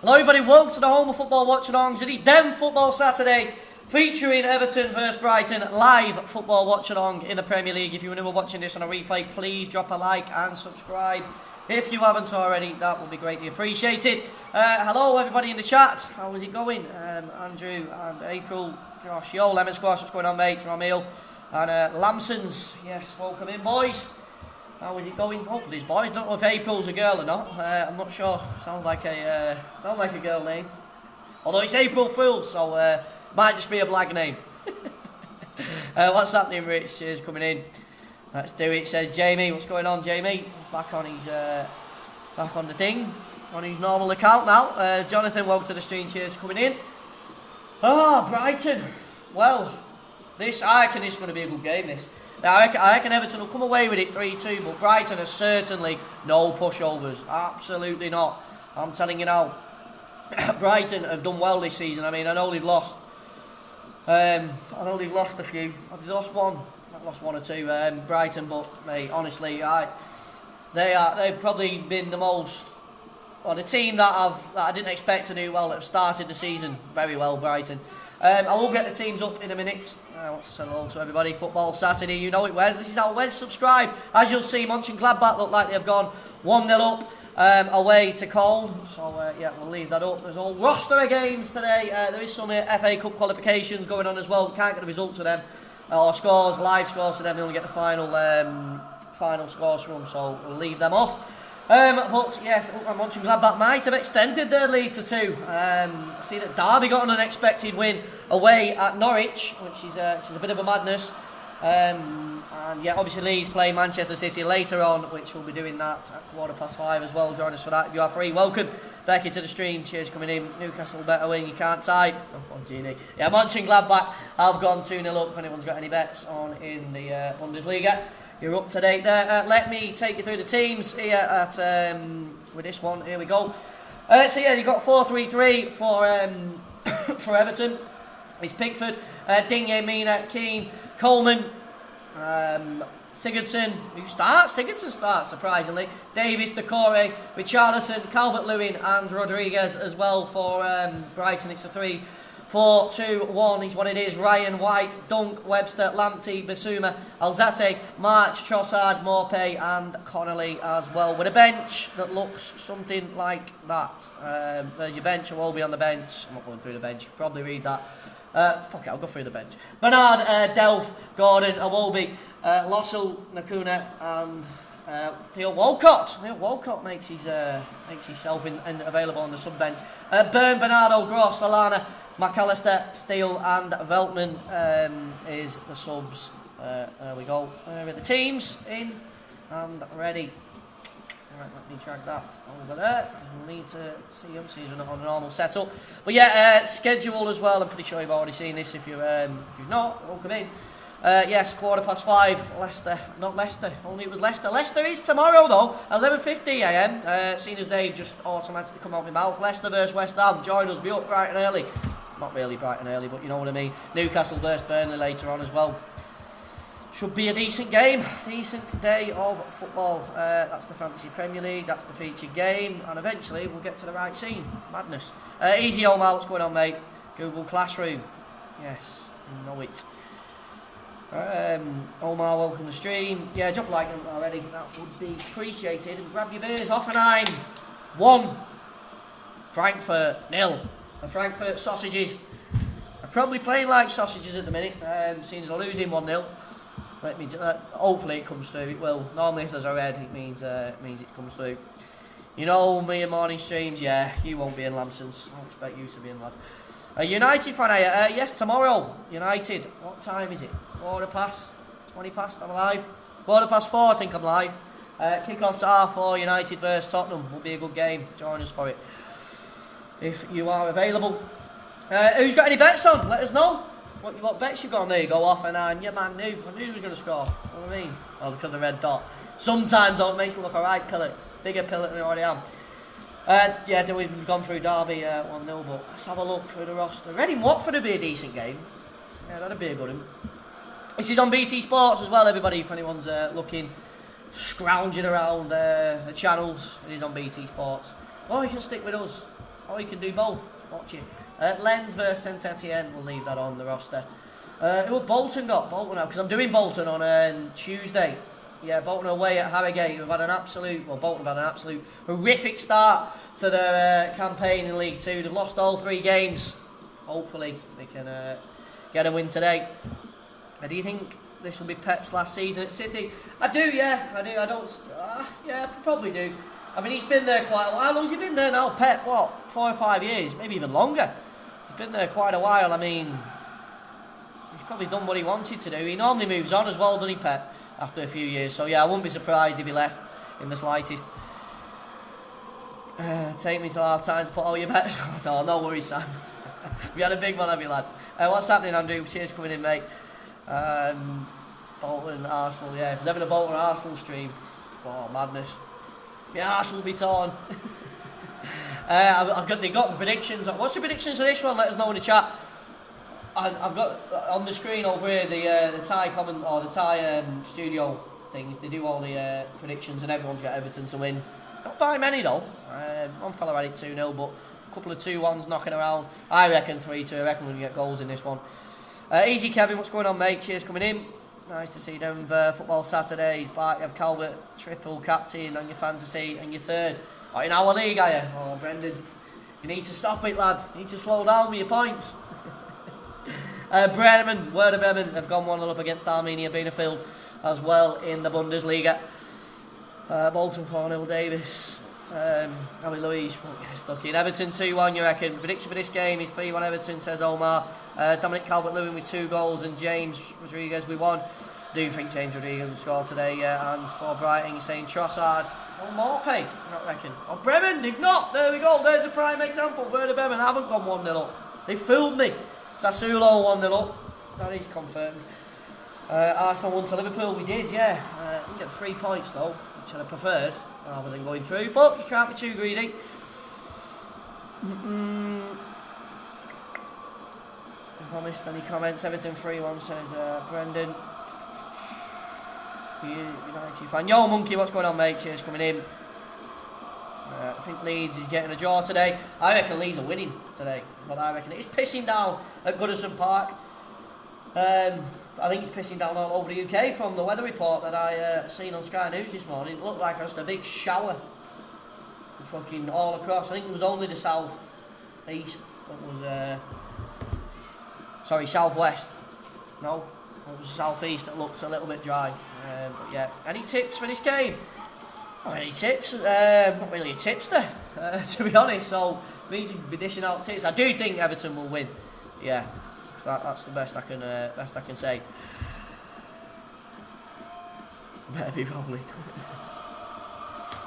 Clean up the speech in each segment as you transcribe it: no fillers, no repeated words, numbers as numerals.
Hello everybody, welcome to the home of football watch-alongs. It is Denv Football Saturday featuring Everton vs Brighton, live football watch-along in the Premier League. If you're new watching this on a replay, please drop a like and subscribe. If you haven't already, that would be greatly appreciated. Hello everybody in the chat, how is it going? Andrew and April, Josh, yo, Lemon Squash, what's going on mate? Ramil and Lamsons, yes, welcome in boys. How is it going? Hopefully these boys. Don't know if April's a girl or not. I'm not sure. Sounds like a girl name. Although it's April Fool's, so might just be a blag name. What's happening, Rich? Cheers coming in. Let's do it. Says Jamie. What's going on, Jamie? He's back on his back on the thing on his normal account now. Jonathan, welcome to the stream. Cheers coming in. Oh, Brighton. Well, I reckon this is going to be a good game. This. I reckon Everton will come away with it 3-2, but Brighton are certainly no pushovers. Absolutely not. I'm telling you now. Brighton have done well this season. I mean, I know they've lost. I know they've lost a few. They've lost one. I've lost one or two. Brighton, but mate, honestly, they've probably been the most. Well, the team that I didn't expect to do well that have started the season very well. Brighton. I will get the teams up in a minute. I want to say hello to everybody. Football Saturday, you know it, Wes. This is how Wes subscribe. As you'll see, Mönchengladbach look like they've gone 1-0 up away to Cologne. So, yeah, we'll leave that up. There's a roster of games today. There is some FA Cup qualifications going on as well. We can't get the results of them. Or scores, live scores to them. We only get the final scores from them, so we'll leave them off. But yes, Mönchengladbach might have extended their lead to 2. I see that Derby got an unexpected win away at Norwich, which is a bit of a madness. And yeah, obviously Leeds play Manchester City later on, which we'll be doing that at 5:15 as well. Join us for that if you are free. Welcome Becky to the stream. Cheers coming in. Newcastle better win. You can't type. Fontini. Yeah, Mönchengladbach have gone 2-0 up. If anyone's got any bets on in the Bundesliga. You're up to date there. Let me take you through the teams here at with this one. Here we go. So yeah, you've got 4-3-3 for Everton. It's Pickford, Digne, Mina, Keane, Coleman, Sigurdsson, who starts. Sigurdsson starts surprisingly. Davis, Decore, Richarlison, Calvert-Lewin, and Rodriguez as well for Brighton. It's a 3-4-2-1 is what it is. Ryan, White, Dunk, Webster, Lamptey, Basuma, Alzate, March, Trossard, Morpay and Connolly as well. With a bench that looks something like that. There's your bench. I will be on the bench. I'm not going through the bench. You can probably read that. Fuck it, I'll go through the bench. Bernard, Delph, Gordon, Awobi, Lossell, Nakuna and Theo Walcott. Theo Walcott makes himself available on the sub bench. Byrne, Bernardo, Gross, Lallana, McAllister, Steele and Veltman is the subs. There we go. With the teams in and ready. Alright, let me drag that over there because we'll need to see them. See we're not on a normal setup. But yeah, schedule as well. I'm pretty sure you've already seen this. If you've not, welcome in. Yes, 5:15. Leicester, not Leicester. Only it was Leicester. Leicester is tomorrow though, 11:50 AM. Seeing as they've just automatically come out my mouth. Leicester versus West Ham. Join us. Be up bright and early. Not really bright and early, but you know what I mean. Newcastle versus Burnley later on as well. Should be a decent game. Decent day of football. That's the Fantasy Premier League. That's the featured game, and eventually we'll get to the right scene. Madness. Easy Omar, what's going on, mate? Google Classroom. Yes, you know it. Omar, welcome to the stream. Yeah, drop a like already. That would be appreciated. And grab your beers. Hoffenheim 1. Frankfurt 0. The Frankfurt sausages are probably playing like sausages at the minute. Seeing as they're losing 1-0. Let me. Hopefully it comes through. It will. Normally, if there's a red, it means it comes through. You know me and morning streams. Yeah, you won't be in Lamsons. I don't expect you to be in, lad. United fan, yes, tomorrow. United. What time is it? 20 past. I'm live. 4:15. I think I'm live. Kickoff's at 4:30. United versus Tottenham will be a good game. Join us for it if you are available. Who's got any bets on? Let us know. What bets you got on there? Go off and yeah, man, I knew he was going to score. You know what I mean? Oh, because of the red dot. Sometimes though, it makes me look alright, pillar. Bigger pillar than I already am. Yeah, we've gone through Derby 1-0, but let's have a look through the roster. Reading Watford would be a decent game. Yeah, that'd be a good one. This is on BT Sports as well, everybody, if anyone's looking, scrounging around the channels. It is on BT Sports. Oh, you can stick with us. Or you can do both. Watch it. Lens versus Saint Etienne. We'll leave that on the roster. Who Bolton got? Bolton now, because I'm doing Bolton on Tuesday. Yeah, Bolton away at Harrogate. Bolton have had an absolute horrific start to their campaign in League Two. They've lost all 3 games. Hopefully they can get a win today. Do you think this will be Pep's last season at City? I do, yeah. I do. I don't. Yeah, I probably do. I mean, he's been there quite a while. How long has he been there now? Pep, what? 4 or 5 years? Maybe even longer. He's been there quite a while. I mean, he's probably done what he wanted to do. He normally moves on as well, doesn't he, Pep? After a few years. So, yeah, I wouldn't be surprised if he left in the slightest. Take me till half time to put all your bets. No worries, Sam. Have you had a big one, have you, lad? What's happening, Andrew? Cheers coming in, mate. Bolton, Arsenal, yeah. If there's ever a Bolton Arsenal stream, madness. Yeah, Arsenal will be torn. They've got the predictions. What's the predictions for this one? Let us know in the chat. I've got on the screen over here the Thai comment or the Thai studio things. They do all the predictions, and everyone's got Everton to win. Not by many though. One fella had it 2-0, but a couple of 2-1s knocking around. I reckon 3-2. I reckon we're gonna get goals in this one. Easy, Kevin. What's going on, mate? Cheers coming in. Nice to see Denv Football Saturday. He's back. You have Calvert, triple captain on your fantasy, and your third. Oh, in our league, are you? Oh, Brendan, you need to stop it, lad. You need to slow down with your points. Bremen, Word of Bremen, have gone 1-0 up against Arminia Bielefeld as well in the Bundesliga. Bolton 4-0 Davis. Ali Louise stuck in. Everton 2-1, you reckon? Prediction for this game is 3-1 Everton, says Omar. Dominic Calvert-Lewin with 2 goals and James Rodriguez with 1. I do think James Rodriguez will score today, yeah. And for Brighton, he's saying Trossard. Oh, Morpay, I don't reckon. Oh, Bremen, they've not. There we go. There's a prime example. Werder Bremen haven't gone 1-0 up. They fooled me. Sassuolo 1-0 up. That is confirmed. Arsenal won to Liverpool. We did, yeah. We get 3 points though, which I'd have preferred rather than going through. But you can't be too greedy. If I missed any comments, Everton 3-1 says Brendan. United fan. Yo, Monkey, what's going on, mate? Cheers coming in. I think Leeds is getting a draw today. I reckon Leeds are winning today. That's what I reckon. It's pissing down at Goodison Park. I think it's pissing down all over the UK from the weather report that I seen on Sky News this morning. It looked like just a big shower. Fucking all across. I think it was only the south east that was... sorry, southwest. No, it was the southeast that looked a little bit dry. But yeah, any tips for this game? Not any tips. Not really a tipster, to be honest. So me to be dishing out tips. I do think Everton will win. Yeah, that's the best I can say. Better be rolling.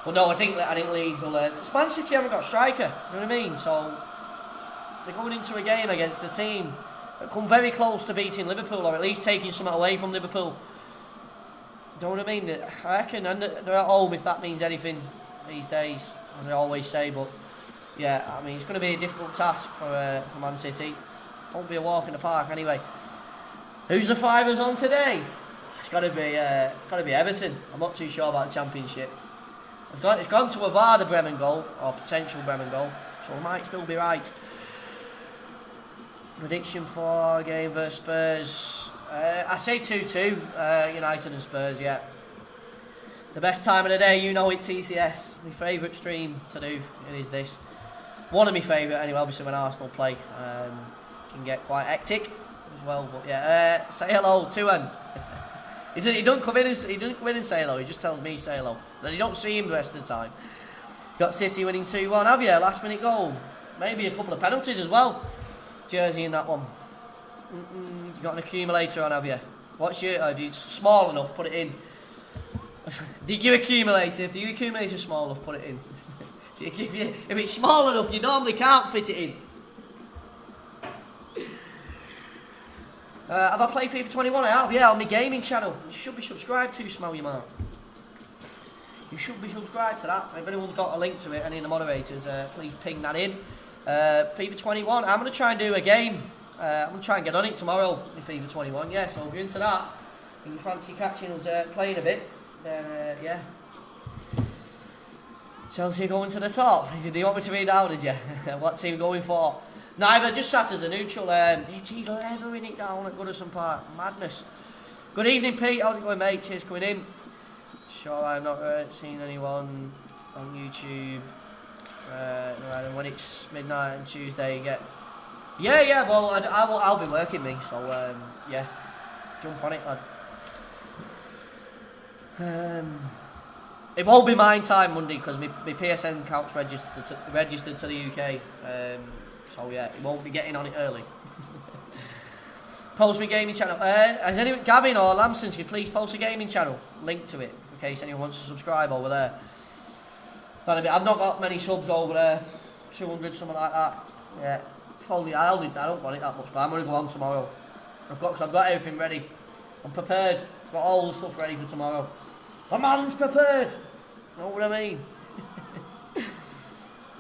Well, no, I think Leeds will. Man City haven't got a striker. Do you know what I mean? So they're going into a game against a team that come very close to beating Liverpool, or at least taking something away from Liverpool. Do you know what I mean? I reckon, and they're at home if that means anything these days, as I always say. But yeah, I mean, it's going to be a difficult task for Man City. Won't be a walk in the park anyway. Who's the fivers on today? It's got to be Everton. I'm not too sure about the Championship. It's gone to a VAR, the Bremen goal, or potential Bremen goal, so it might still be right. Prediction for game versus Spurs. I say 2-2, United and Spurs, yeah. The best time of the day, you know it, TCS. My favourite stream to do, it is this. One of my favourite, anyway, obviously when Arsenal play. Can get quite hectic as well, but yeah. Say hello to him. He doesn't come in and say hello, he just tells me say hello. Then you don't see him the rest of the time. Got City winning 2-1, have you? Last minute goal. Maybe a couple of penalties as well. Jersey in that one. You got an accumulator on, have you? What's your... If you're small enough, put it in. If your accumulator small enough, put it in. If it's small enough, you normally can't fit it in. Have I played FIFA 21? I have, yeah, on my gaming channel. You should be subscribed to, Smell Your Man. You should be subscribed to that. If anyone's got a link to it, any of the moderators, please ping that in. FIFA 21, I'm going to try and do a game. I'm going to try and get on it tomorrow in FIFA 21, yeah, so if you're into that, and you fancy catching us playing a bit, then yeah. Chelsea going to the top. Do you want me to read out, did you? What team going for? Neither, just sat as a neutral. He's levering it down at Goodison Park. Madness. Good evening, Pete. How's it going, mate? Cheers coming in. Sure, I've not seen anyone on YouTube. And when it's midnight on Tuesday, you get... Yeah, well, I'll be working, me. So, yeah. Jump on it, lad. It won't be mine time Monday because my PSN account's registered to the UK. So yeah, it won't be getting on it early. Post my gaming channel. Has anyone, Gavin or Lamson, could you please post a gaming channel? Link to it in case anyone wants to subscribe over there. I've not got many subs over there. 200, something like that. Yeah, probably. I don't want it that much, but I'm gonna go on tomorrow. I've got everything ready. I'm prepared. Got all the stuff ready for tomorrow. The man's prepared. Know what I mean?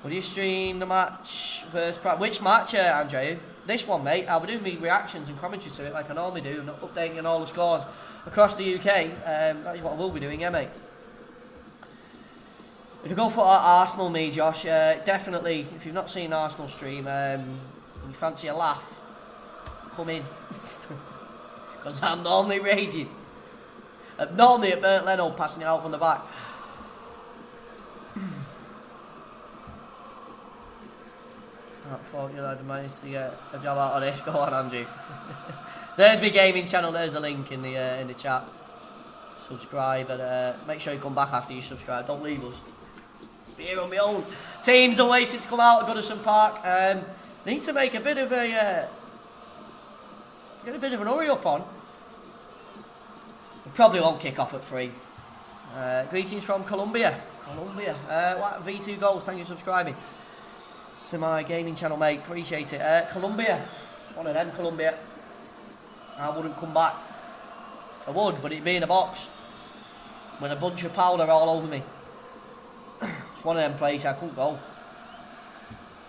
Will you stream the match versus Brighton? Which match, Andrew? This one, mate. I'll be doing my reactions and commentary to it like I normally do, and updating on all the scores across the UK. That is what I will be doing, yeah, mate. If you go for Arsenal, me, Josh, definitely. If you've not seen Arsenal stream, and you fancy a laugh, come in, because I'm normally raging. Normally at Bert Leno passing it out from the back. I thought you had managed to get a job out of this. Go on, Andrew. There's my gaming channel. There's the link in the chat. Subscribe and make sure you come back after you subscribe. Don't leave us. Be here on my own. Teams are waiting to come out at Goodison Park. Need to make a bit of a get a bit of an hurry up on. Probably won't kick off at 3. Greetings from Colombia. V2 goals, thank you for subscribing to my gaming channel, mate. Appreciate it. Colombia. One of them, Colombia. I wouldn't come back. I would, but it'd be in a box with a bunch of powder all over me. It's one of them places I couldn't go.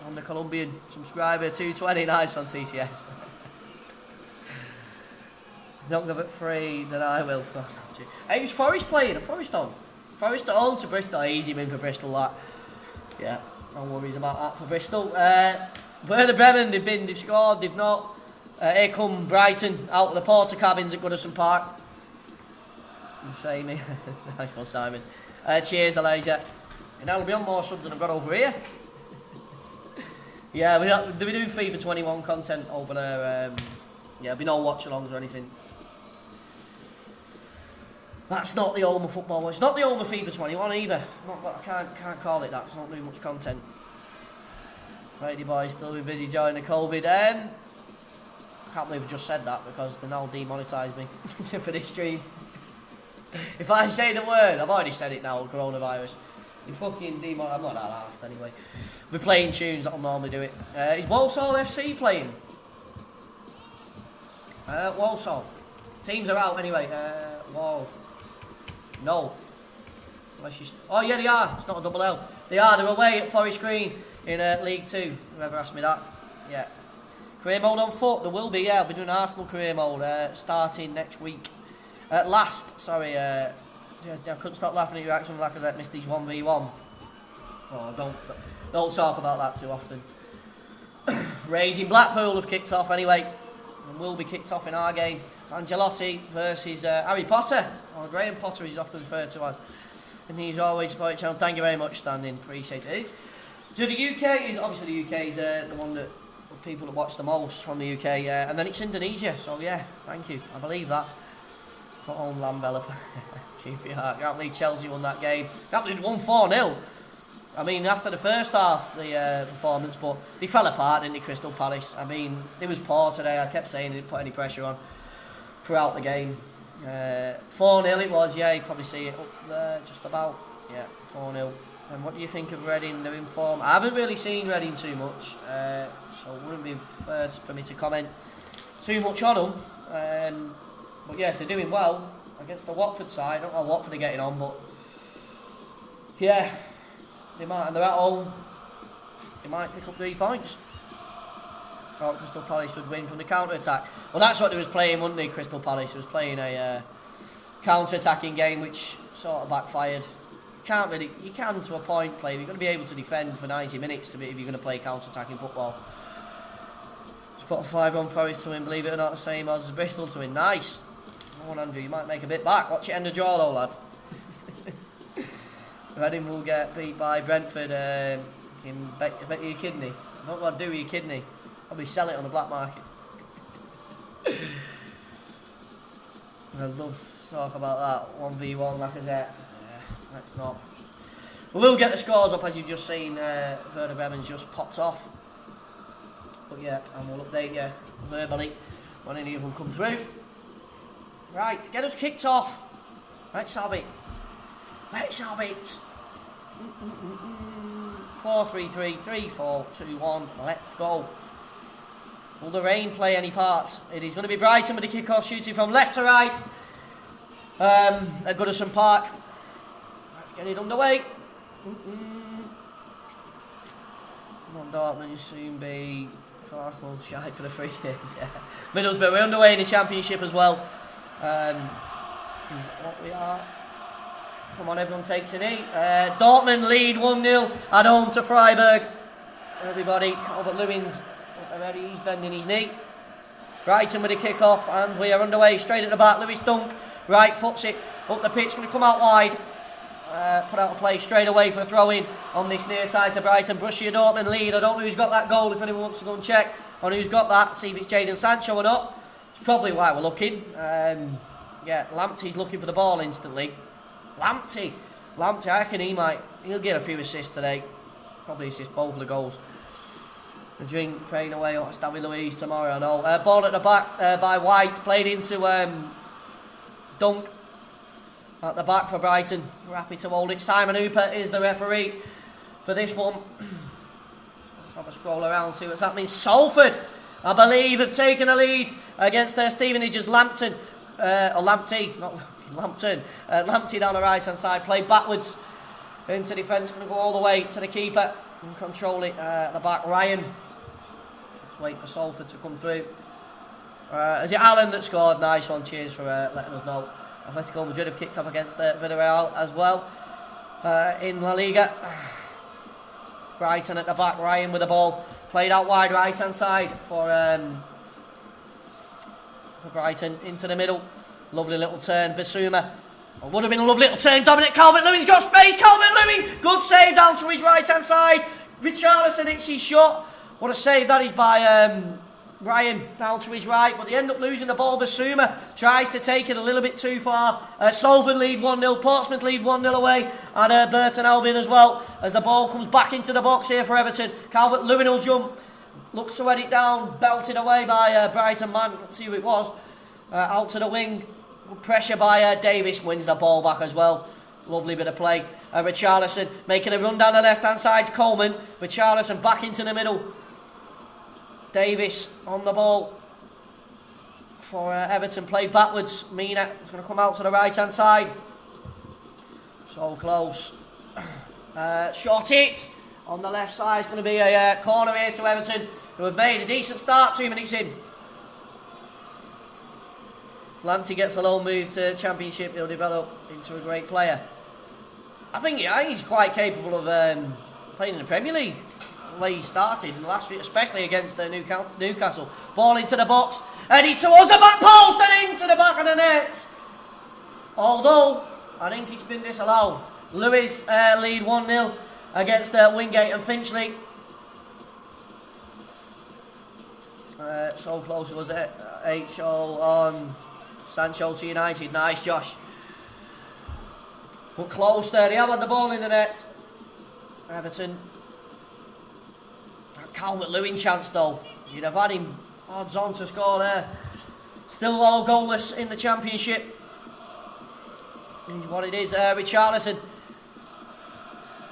I'm the Colombian subscriber, 220, nice on TCS. Don't give it 3, then I will. Hey, was Forest playing? A Forest on? Forest at home to Bristol. Easy win for Bristol, that. Yeah, no worries about that for Bristol. Werder Bremen, they've scored, they've not. Here come Brighton out of the porter cabins at Goodison Park. Same. Nice one, Simon. Cheers, Elijah. And now we'll be on more subs than I've got over here. Yeah, we're doing FIFA 21 content over there. Yeah, there'll be no watch-alongs or anything. That's not the home of football. It's not the home of FIFA 21 either. I can't call it that. It's not doing much content. Righty boys, still been busy during the COVID. I can't believe I just said that because they now demonetised me for this stream. If I say the word, I've already said it now, coronavirus. You fucking demonetised. I'm not that arsed anyway. We're playing tunes that'll normally do it. Is Walsall FC playing? Walsall. Teams are out anyway. Wall. No. Oh yeah, they are. It's not a double L. They are. They're away at Forest Green in League 2. Whoever asked me that. Yeah. Career mode on foot. There will be. Yeah, I'll be doing Arsenal career mode starting next week. Sorry. I couldn't stop laughing at your action like I missed these 1v1. Oh, don't talk about that too often. Raging Blackpool have kicked off anyway. And will be kicked off in our game. Angelotti versus Harry Potter, or Graham Potter he's often referred to as. And he's always supported channel. Thank you very much, standing. Appreciate it. So the UK is obviously the UK is the one that people that watch the most from the UK, and then it's Indonesia. So yeah, thank you. I believe that. For home Lambella. Keep your heart. Can't believe Chelsea won that game. Can't believe they won 4-0. I mean, after the first half, the performance, but they fell apart, didn't they, Crystal Palace? I mean, it was poor today. I kept saying they didn't put any pressure on throughout the game. 4-0 it was, yeah, you'd probably see it up there, just about. Yeah, 4-0. And what do you think of Reading? They're in form. I haven't really seen Reading too much, so it wouldn't be fair for me to comment too much on them. But yeah, if they're doing well against the Watford side, I don't know how Watford are getting on, but yeah, they might, and they're at home, they might pick up 3 points. Or Crystal Palace would win from the counter-attack. Well, that's what they was playing, wasn't they, Crystal Palace? They was playing a counter-attacking game, which sort of backfired. can't really, you can to a point play. You've got to be able to defend for 90 minutes if you're going to play counter-attacking football. Just put a 5 on Forest to win, believe it or not, the same odds as Bristol to win. Nice. Come on, Andrew, you might make a bit back. Watch it end the draw though, lad. Reading will get beat by Brentford. Bet you your kidney. Not what to do with your kidney. Probably sell it on the black market. I'd love to talk about that 1v1 Lacazette. Let's not. We will get the scores up, as you've just seen. Werder Bremen's just popped off. But yeah, and we'll update you verbally when any of them come through. Right, get us kicked off. Let's have it. Let's have it. 4-3-3, 3-4-2-1. Let's go. Will the rain play any part? It is going to be Brighton with the kickoff, shooting from left to right at Goodison Park. Let's get it underway. Come on, Dortmund, you soon be for Arsenal shy for the 3 years. Yeah. Middlesbrough, we're underway in the Championship as well. Is what we are. Come on, everyone takes a knee. Dortmund lead 1-0 at home to Freiburg. Everybody, Calvert-Lewin's already, he's bending his knee. Brighton with a kick-off, and we are underway. Straight at the back, Lewis Dunk, right foots it up the pitch, going to come out wide. Put out a play straight away for a throw-in on this near side to Brighton. Borussia Dortmund lead. I don't know who's got that goal, if anyone wants to go and check on who's got that, see if it's Jadon Sancho or not. It's probably why we're looking. Yeah, Lamptey's looking for the ball instantly. Lamptey, I reckon he'll get a few assists today. Probably assist both of the goals. The drink praying away on David Luiz tomorrow, I know. Ball at the back by White, played into Dunk at the back for Brighton. We're happy to hold it. Simon Hooper is the referee for this one. Let's have a scroll around, see what's happening. Salford, I believe, have taken a lead against Stevenage's Lampton. Lamptey, not Lampton. Lamptey down the right hand side, played backwards into defence, going to go all the way to the keeper and control it at the back. Ryan, let's wait for Salford to come through. Is it Allen that scored? Nice one, cheers for letting us know. Atletico Madrid have kicked off against Villarreal as well in La Liga. Brighton at the back, Ryan with the ball, played out wide right hand side for Brighton into the middle. Lovely little turn, Bissouma. It would have been a lovely little turn. Dominic Calvert-Lewin's got space. Calvert-Lewin, good save down to his right hand side. Richarlison hits his shot. What a save that is by Ryan down to his right, but they end up losing the ball. Bissouma tries to take it a little bit too far. Salford lead 1-0, Portsmouth lead 1-0 away, and Burton Albion as well, as the ball comes back into the box here for Everton. Calvert-Lewin will jump, looks to head it down, belted away by Brighton man, let's see who it was, out to the wing. Good pressure by Davis, wins the ball back as well. Lovely bit of play. Richarlison making a run down the left hand side to Coleman. Richarlison back into the middle. Davis on the ball for Everton, played backwards. Mina is going to come out to the right hand side. So close. Shot it on the left side. It's going to be a corner here to Everton, who have made a decent start 2 minutes in. Lamptey gets a loan move to Championship. He'll develop into a great player. I think he's quite capable of playing in the Premier League. The way he started in the last few, especially against Newcastle. Ball into the box. Eddie towards the back post and into the back of the net. Although, I think it's been disallowed. Lewis lead 1-0 against Wingate and Finchley. So close was it. HO on Sancho to United. Nice, Josh. But close there. They have had the ball in the net. Everton. That Calvert-Lewin chance though. You'd have had him odds on to score there. Still all goalless in the Championship. Is what it is. Richarlison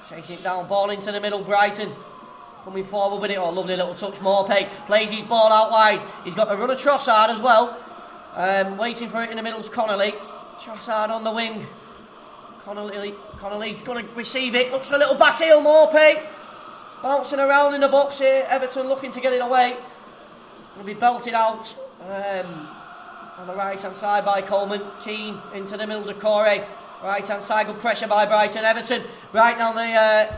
chasing it down. Ball into the middle. Brighton coming forward with it. Oh, lovely little touch. Morpay plays his ball out wide. He's got the run of Trossard as well. Waiting for it in the middle is Connolly. Trossard on the wing. Connolly's going to receive it. Looks for a little back heel. Morpay bouncing around in the box here. Everton looking to get it away. Going to be belted out on the right hand side by Coleman. Keane into the middle to Corey. Right hand side, good pressure by Brighton. Everton right down the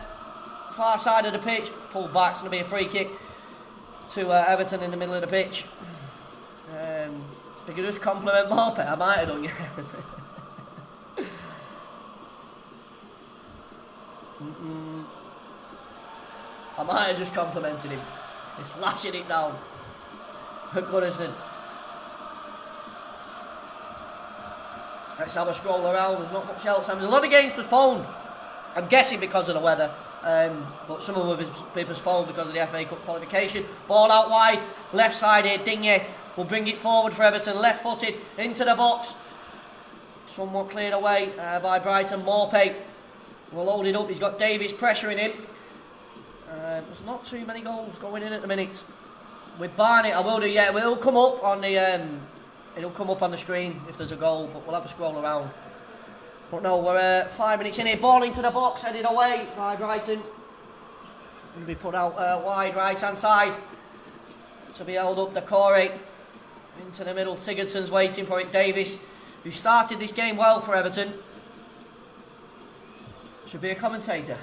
far side of the pitch. Pulled back, it's going to be a free kick to Everton in the middle of the pitch. They could just compliment Morpet, I might have done, yeah. I might have just complimented him. He's lashing it down. Goodison. Let's have a scroll around. There's not much else. There's a lot of games postponed. I'm guessing because of the weather. But some of them will be postponed because of the FA Cup qualification. Ball out wide. Left side here. Digne will bring it forward for Everton. Left footed into the box. Somewhat cleared away by Brighton. Morpay will load it up. He's got Davies pressuring him. There's not too many goals going in at the minute. With Barnett, I will do, yeah, it'll come up on the screen if there's a goal, but we'll have a scroll around. But no, we're 5 minutes in here. Ball into the box, headed away by Brighton. Will be put out wide right hand side to be held up. Decore into the middle. Sigurdsson's waiting for it. Davies, who started this game well for Everton, should be a commentator.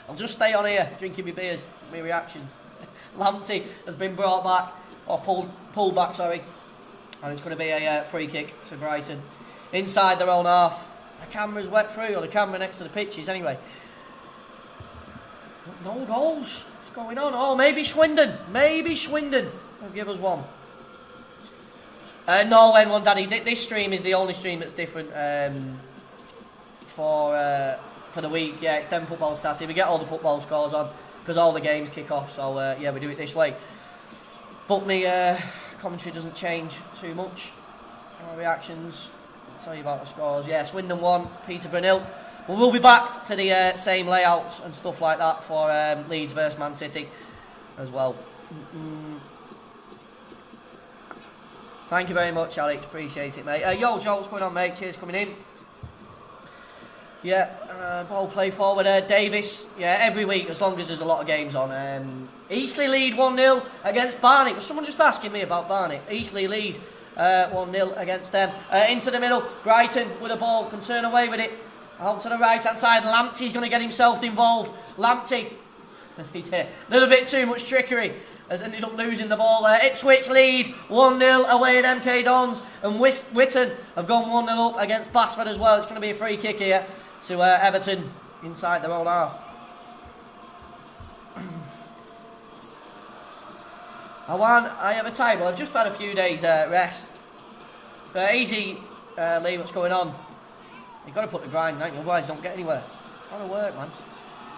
I'll just stay on here drinking my beers, my reactions. Lamptey has been brought back, or pulled back, sorry. And it's going to be a free kick to Brighton. Inside their own half. The camera's wet through, or the camera next to the pitches anyway. No goals. What's going on? Oh, maybe Swindon. Maybe Swindon will give us one. No, N1 Daddy. This stream is the only stream that's different for the week. Yeah, it's Denv Football Saturday. We get all the football scores on because all the games kick off. So yeah, we do it this way. But my commentary doesn't change too much. Our reactions. I'll tell you about the scores. Yeah, Swindon 1, Peterborough 0. But we'll be back to the same layouts and stuff like that for Leeds versus Man City as well. Thank you very much, Alex. Appreciate it, mate. Yo, Joe, what's going on, mate? Cheers coming in. Yeah, ball play forward there. Davis, yeah, every week, as long as there's a lot of games on. Eastleigh lead 1-0 against Barnet. Was someone just asking me about Barnet? Eastleigh lead 1-0 against them. Into the middle, Brighton with a ball, can turn away with it. Out to the right-hand side, Lamptey's going to get himself involved. Lamptey, a little bit too much trickery, has ended up losing the ball there. Ipswich lead 1-0 away at MK Dons. And Witton have gone 1-0 up against Basford as well. It's going to be a free kick here to Everton inside their own half. I have a table. I've just had a few days rest. Easy, Lee, what's going on? You've got to put the grind, haven't you? Otherwise you don't get anywhere. Got to work, man.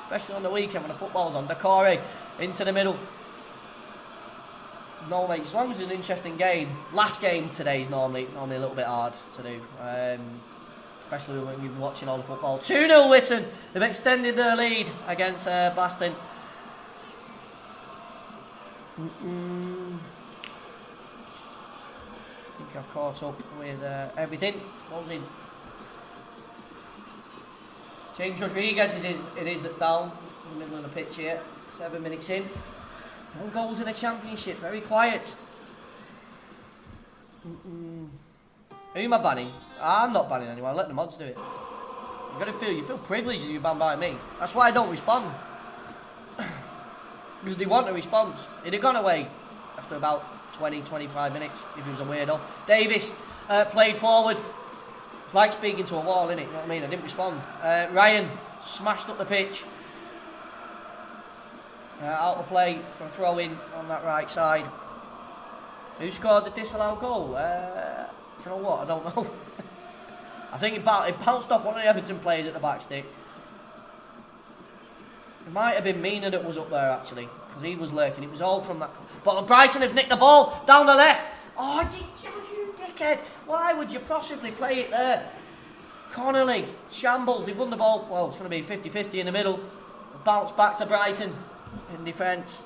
Especially on the weekend when the football's on. Decore into the middle. No, mate, as long as it's an interesting game. Last game today is normally a little bit hard to do. Especially when you've been watching all the football. 2-0 Witton. They've extended their lead against Baston. I think I've caught up with everything. Closing. James Rodriguez is that's down in the middle of the pitch here. 7 minutes in. No goals in the Championship. Very quiet. Who am I banning? I'm not banning anyone. Let the mods do it. You feel privileged if you ban by me. That's why I don't respond. Because they want a response. He'd have gone away after about 20-25 minutes if he was a weirdo. Davis played forward. It's like speaking to a wall, innit? You know what I mean? I didn't respond. Ryan smashed up the pitch. Out of play for a throw in on that right side. Who scored the disallowed goal? Do you know what? I don't know. I think it bounced off one of the Everton players at the back stick. It might have been Mina that was up there actually, because he was lurking. It was all from that. But Brighton have nicked the ball down the left. Oh, you dickhead! Why would you possibly play it there? Connolly, shambles. They've won the ball. Well, it's going to be 50-50 in the middle. Bounce back to Brighton in defence.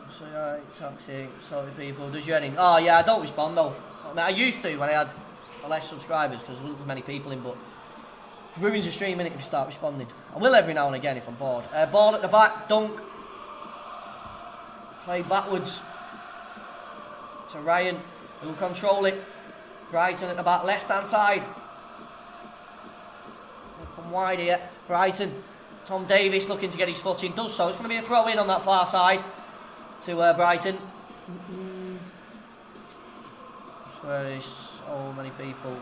So taxi, sorry people. Does you any? Oh yeah, I don't respond though. I mean, I used to when I had less subscribers because there wasn't as many people in, but it ruins the stream, innit, if you start responding. I will every now and again if I'm bored. Ball at the back, dunk. Play backwards. to Ryan, who'll control it. Brighton at the back, left-hand side. They'll come wide here. Brighton. Tom Davies looking to get his foot in. Does so. It's going to be a throw-in on that far side to Brighton. Where there's so many people.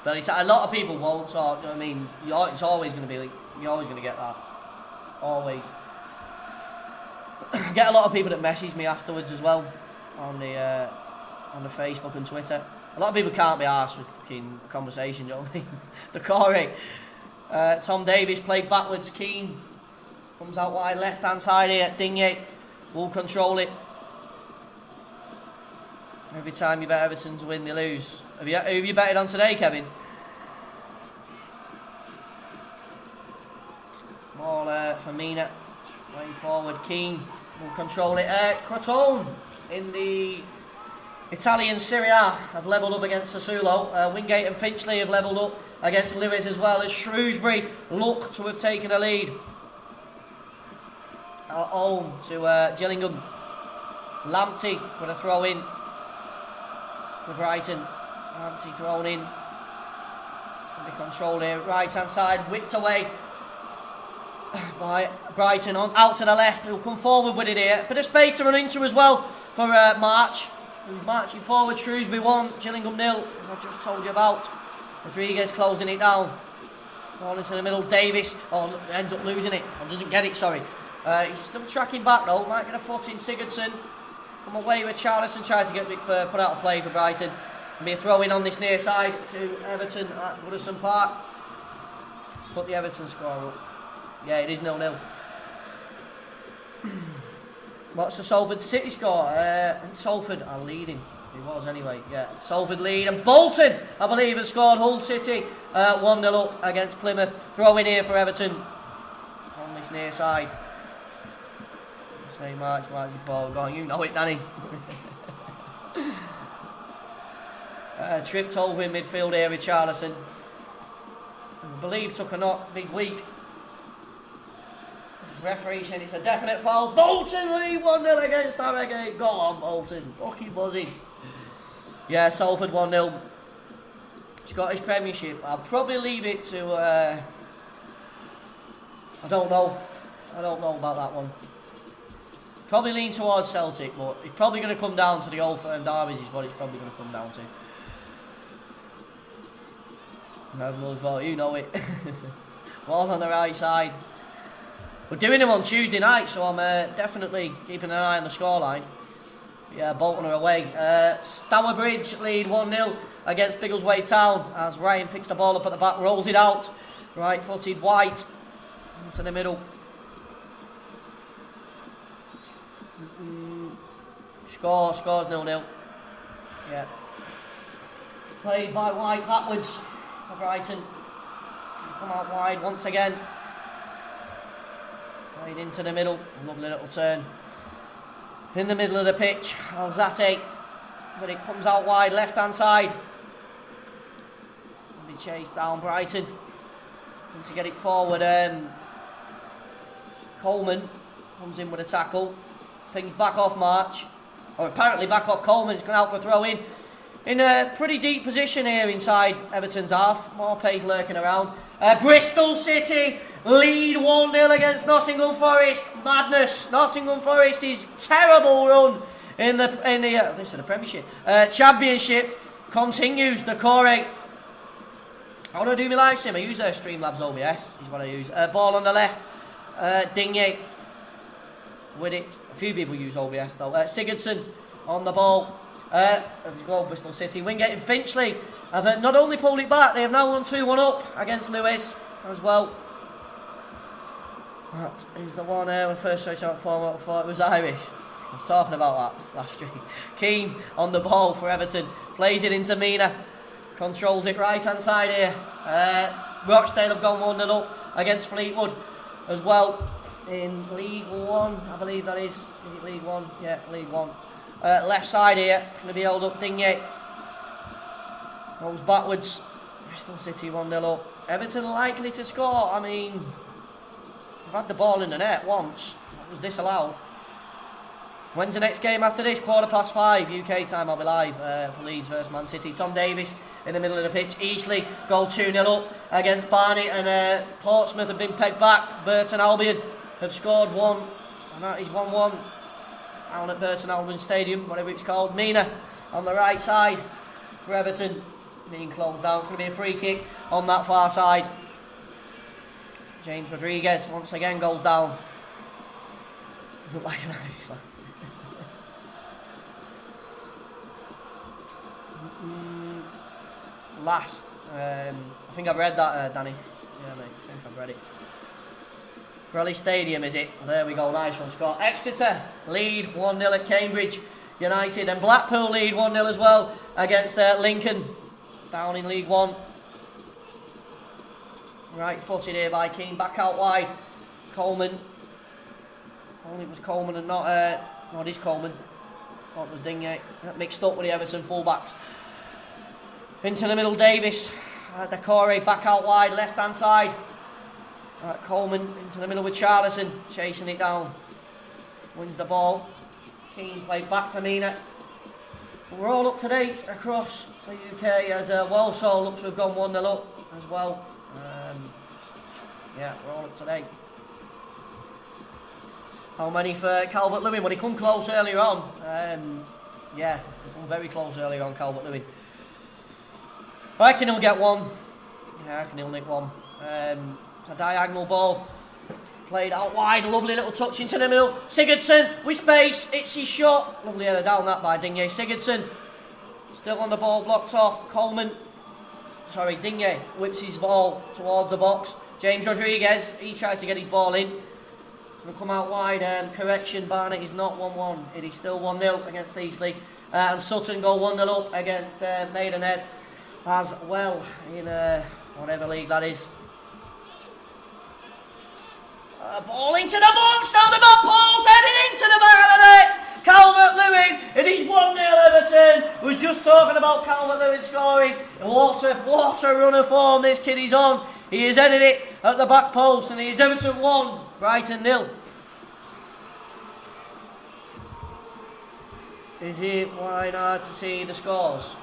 But a lot of people won't talk. You know what I mean? It's always going to be like, you're always going to get that. Always. Get a lot of people that message me afterwards as well on the Facebook and Twitter. A lot of people can't be arsed with fucking conversation, you know what I mean? The Corey. Tom Davies played backwards. Keane comes out wide, left hand side here. Digne will control it. Every time you bet Everton to win, they lose. Who have you betted on today, Kevin? Ball for Mina. Way forward. Keane will control it. Crotone in the Italian Serie A have levelled up against Sassuolo. Wingate and Finchley have levelled up against Lewis as well, as Shrewsbury look to have taken a lead. At home to Gillingham. Lamptey with a throw in for Brighton. Lamptey thrown in. Can be controlled here. Right hand side, whipped away by Brighton on out to the left. He'll come forward with it here. Bit of space to run into as well for March. Who's marching forward. Shrewsbury 1, Gillingham 0, as I just told you about. Rodriguez closing it down. Ball into the middle. Davis ends up losing it. Or doesn't get it, sorry. He's still tracking back though. Might get a foot in. Sigurdsson. Come away with Charlison. Tries to get it for put out a play for Brighton. And be a throw in on this near side to Everton at Goodison Park. Put the Everton score up. Yeah, it is 0-0. What's the Salford City score? And Salford are leading. He was anyway, yeah. Salford lead. And Bolton, I believe, have scored. Hull City 1-0 up against Plymouth. Throw in here for Everton on this near side. Say March forward. Go on, you know it, Danny. Tripped over in midfield here with Charlison. I believe took a knock, big week. Referee saying it's a definite foul. Bolton lead 1-0 against Harrogate. Go on, Bolton. Fucking buzzing. Yeah, Salford 1-0. Scottish Premiership. I'll probably leave it to... I don't know. I don't know about that one. Probably lean towards Celtic, but it's probably going to come down to the Old Firm derbies is what it's probably going to come down to. I have another thought. You know it. Ball on the right side. We're doing them on Tuesday night, so I'm definitely keeping an eye on the scoreline. Yeah, Bolton are away. Stourbridge lead 1-0 against Biggleswade Town as Ryan picks the ball up at the back, rolls it out. Right-footed White into the middle. Scores 0-0. Yeah. Played by White backwards for Brighton. Come out wide once again. Played into the middle, lovely little turn. In the middle of the pitch, Alzate, but it comes out wide, left hand side. And be chased down Brighton. And to get it forward, Coleman comes in with a tackle. Pings back off March. Or apparently back off Coleman, it's gone out for a throw in. In a pretty deep position here inside Everton's half. Morpay's lurking around. Bristol City lead 1-0 against Nottingham Forest. Madness. Nottingham Forest's terrible run in the Premiership. Championship continues. The Corey. How do I do my live stream? I use Streamlabs OBS. Is what I use. Ball on the left. Digne with it. A few people use OBS though. Sigurdsson on the ball. Let's go Bristol City. Wingate and Finchley have not only pulled it back, they have now won 2-1 up against Lewis as well. That is the one when first choice out form. I thought it was Irish. I was talking about that last week. Keane on the ball for Everton. Plays it into Mina. Controls it right hand side here. Rochdale have gone 1-0 up against Fleetwood as well in League 1. I believe that is. Is it League 1? Yeah, League 1. Left side here, going to be held up. Digne goes backwards. Bristol City 1-0 up. Everton likely to score. I mean, they've had the ball in the net once. That was disallowed. When's the next game after this? 5:15 UK time. I'll be live for Leeds versus Man City. Tom Davies in the middle of the pitch. Eastleigh go 2-0 up against Barnet, and Portsmouth have been pegged back. Burton Albion have scored one, and that is 1-1 down at Burton Albion Stadium, whatever it's called. Mina on the right side for Everton, being closed down. It's going to be a free kick on that far side. James Rodriguez once again goes down. Look like an Irish lad. Last, I think I've read that, Danny. Yeah, mate, I think I've read it. Crowley Stadium, is it? There we go, nice one, Scott. Exeter lead 1-0 at Cambridge United, and Blackpool lead 1-0 as well against Lincoln, down in League One. Right footed here by Keane, back out wide. Coleman. If only it was Coleman and not it is Coleman. Thought it was Digne. Mixed up with the Everton fullbacks. Into the middle, Davis. Decore back out wide, left hand side. Coleman into the middle with Charlison, chasing it down. Wins the ball. Keane played back to Mina. We're all up to date across the UK as Walsall looks to have gone 1-0 up as well. Yeah, we're all up to date. How many for Calvert-Lewin? When he come close earlier on. Yeah, he come very close earlier on, Calvert-Lewin. I reckon he'll get one. Yeah, I reckon he'll nick one. A diagonal ball played out wide, lovely little touch into the middle. Sigurdsson with space, it's his shot. Lovely header down that by Digne. Sigurdsson still on the ball, blocked off. Digne whips his ball towards the box. James Rodriguez, he tries to get his ball in. It's going to come out wide. Correction, Barnet is not 1-1. It is still 1-0 against Eastleigh. And Sutton go 1-0 up against Maidenhead as well in whatever league that is. Ball into the box, down the back post, heading into the back of the net. Calvert-Lewin, it is 1-0 Everton. Was just talking about Calvert-Lewin scoring. What a run of form this kid is on. He has headed it at the back post, and he is Everton 1, Brighton 0. Is it wide hard to see the scores?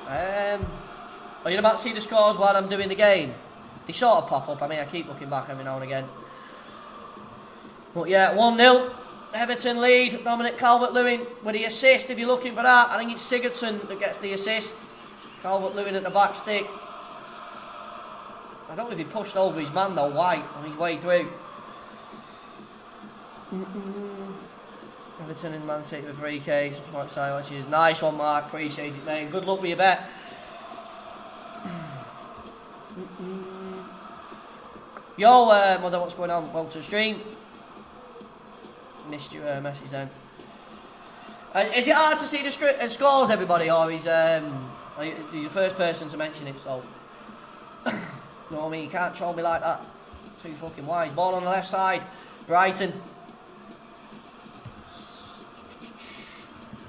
Are you about to see the scores while I'm doing the game? They sort of pop up. I mean, I keep looking back every now and again. But yeah, 1-0. Everton lead. Dominic Calvert-Lewin with the assist, if you're looking for that. I think it's Sigurdsson that gets the assist. Calvert-Lewin at the back stick. I don't know if he pushed over his man though, White, on his way through. Everton and Man City with 3K. Which is nice one, Mark. Appreciate it, mate. Good luck with your bet. Yo, mother, what's going on? Welcome to the stream. Missed your message then. Is it hard to see the scores, everybody, or is are you the first person to mention it? So, you know what I mean? You can't troll me like that. Too fucking wise. Ball on the left side. Brighton.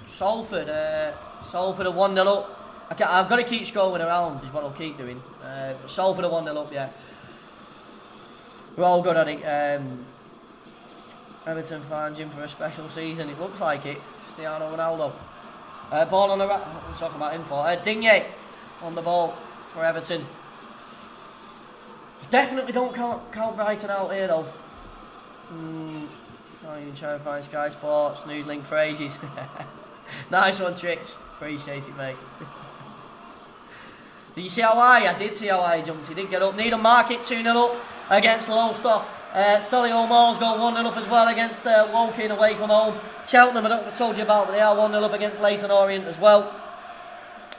Salford are 1-0 up. I've got to keep scrolling around, is what I'll keep doing. Salford are 1-0 up, yeah. We're all good at it. Everton fans in for a special season. It looks like it. Cristiano Ronaldo. Ball on the right. We're talking about him for. Digne on the ball for Everton. Definitely don't count Brighton out here though. Try and find Sky Sports, News Link phrases. Nice one, Tricks. Appreciate it, mate. Did you see how high? I did see how high he jumped. He did get up. Needham Market 2-0 up against Lowestoft. Solihull Moors go 1-0 up as well against Woking away from home. Cheltenham, I don't know if I told you about, but they are 1-0 up against Leyton Orient as well.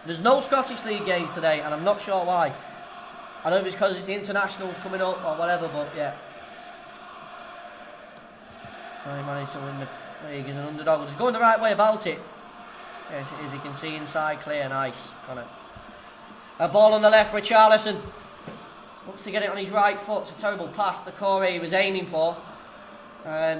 There's no Scottish League games today, and I'm not sure why. I don't know if it's because it's the internationals coming up or whatever, but yeah. So he managed to win the league as an underdog. He's going the right way about it. Yes, it is. You can see inside, clear, nice. A ball on the left for Charlison. Looks to get it on his right foot. It's a terrible pass. The core he was aiming for.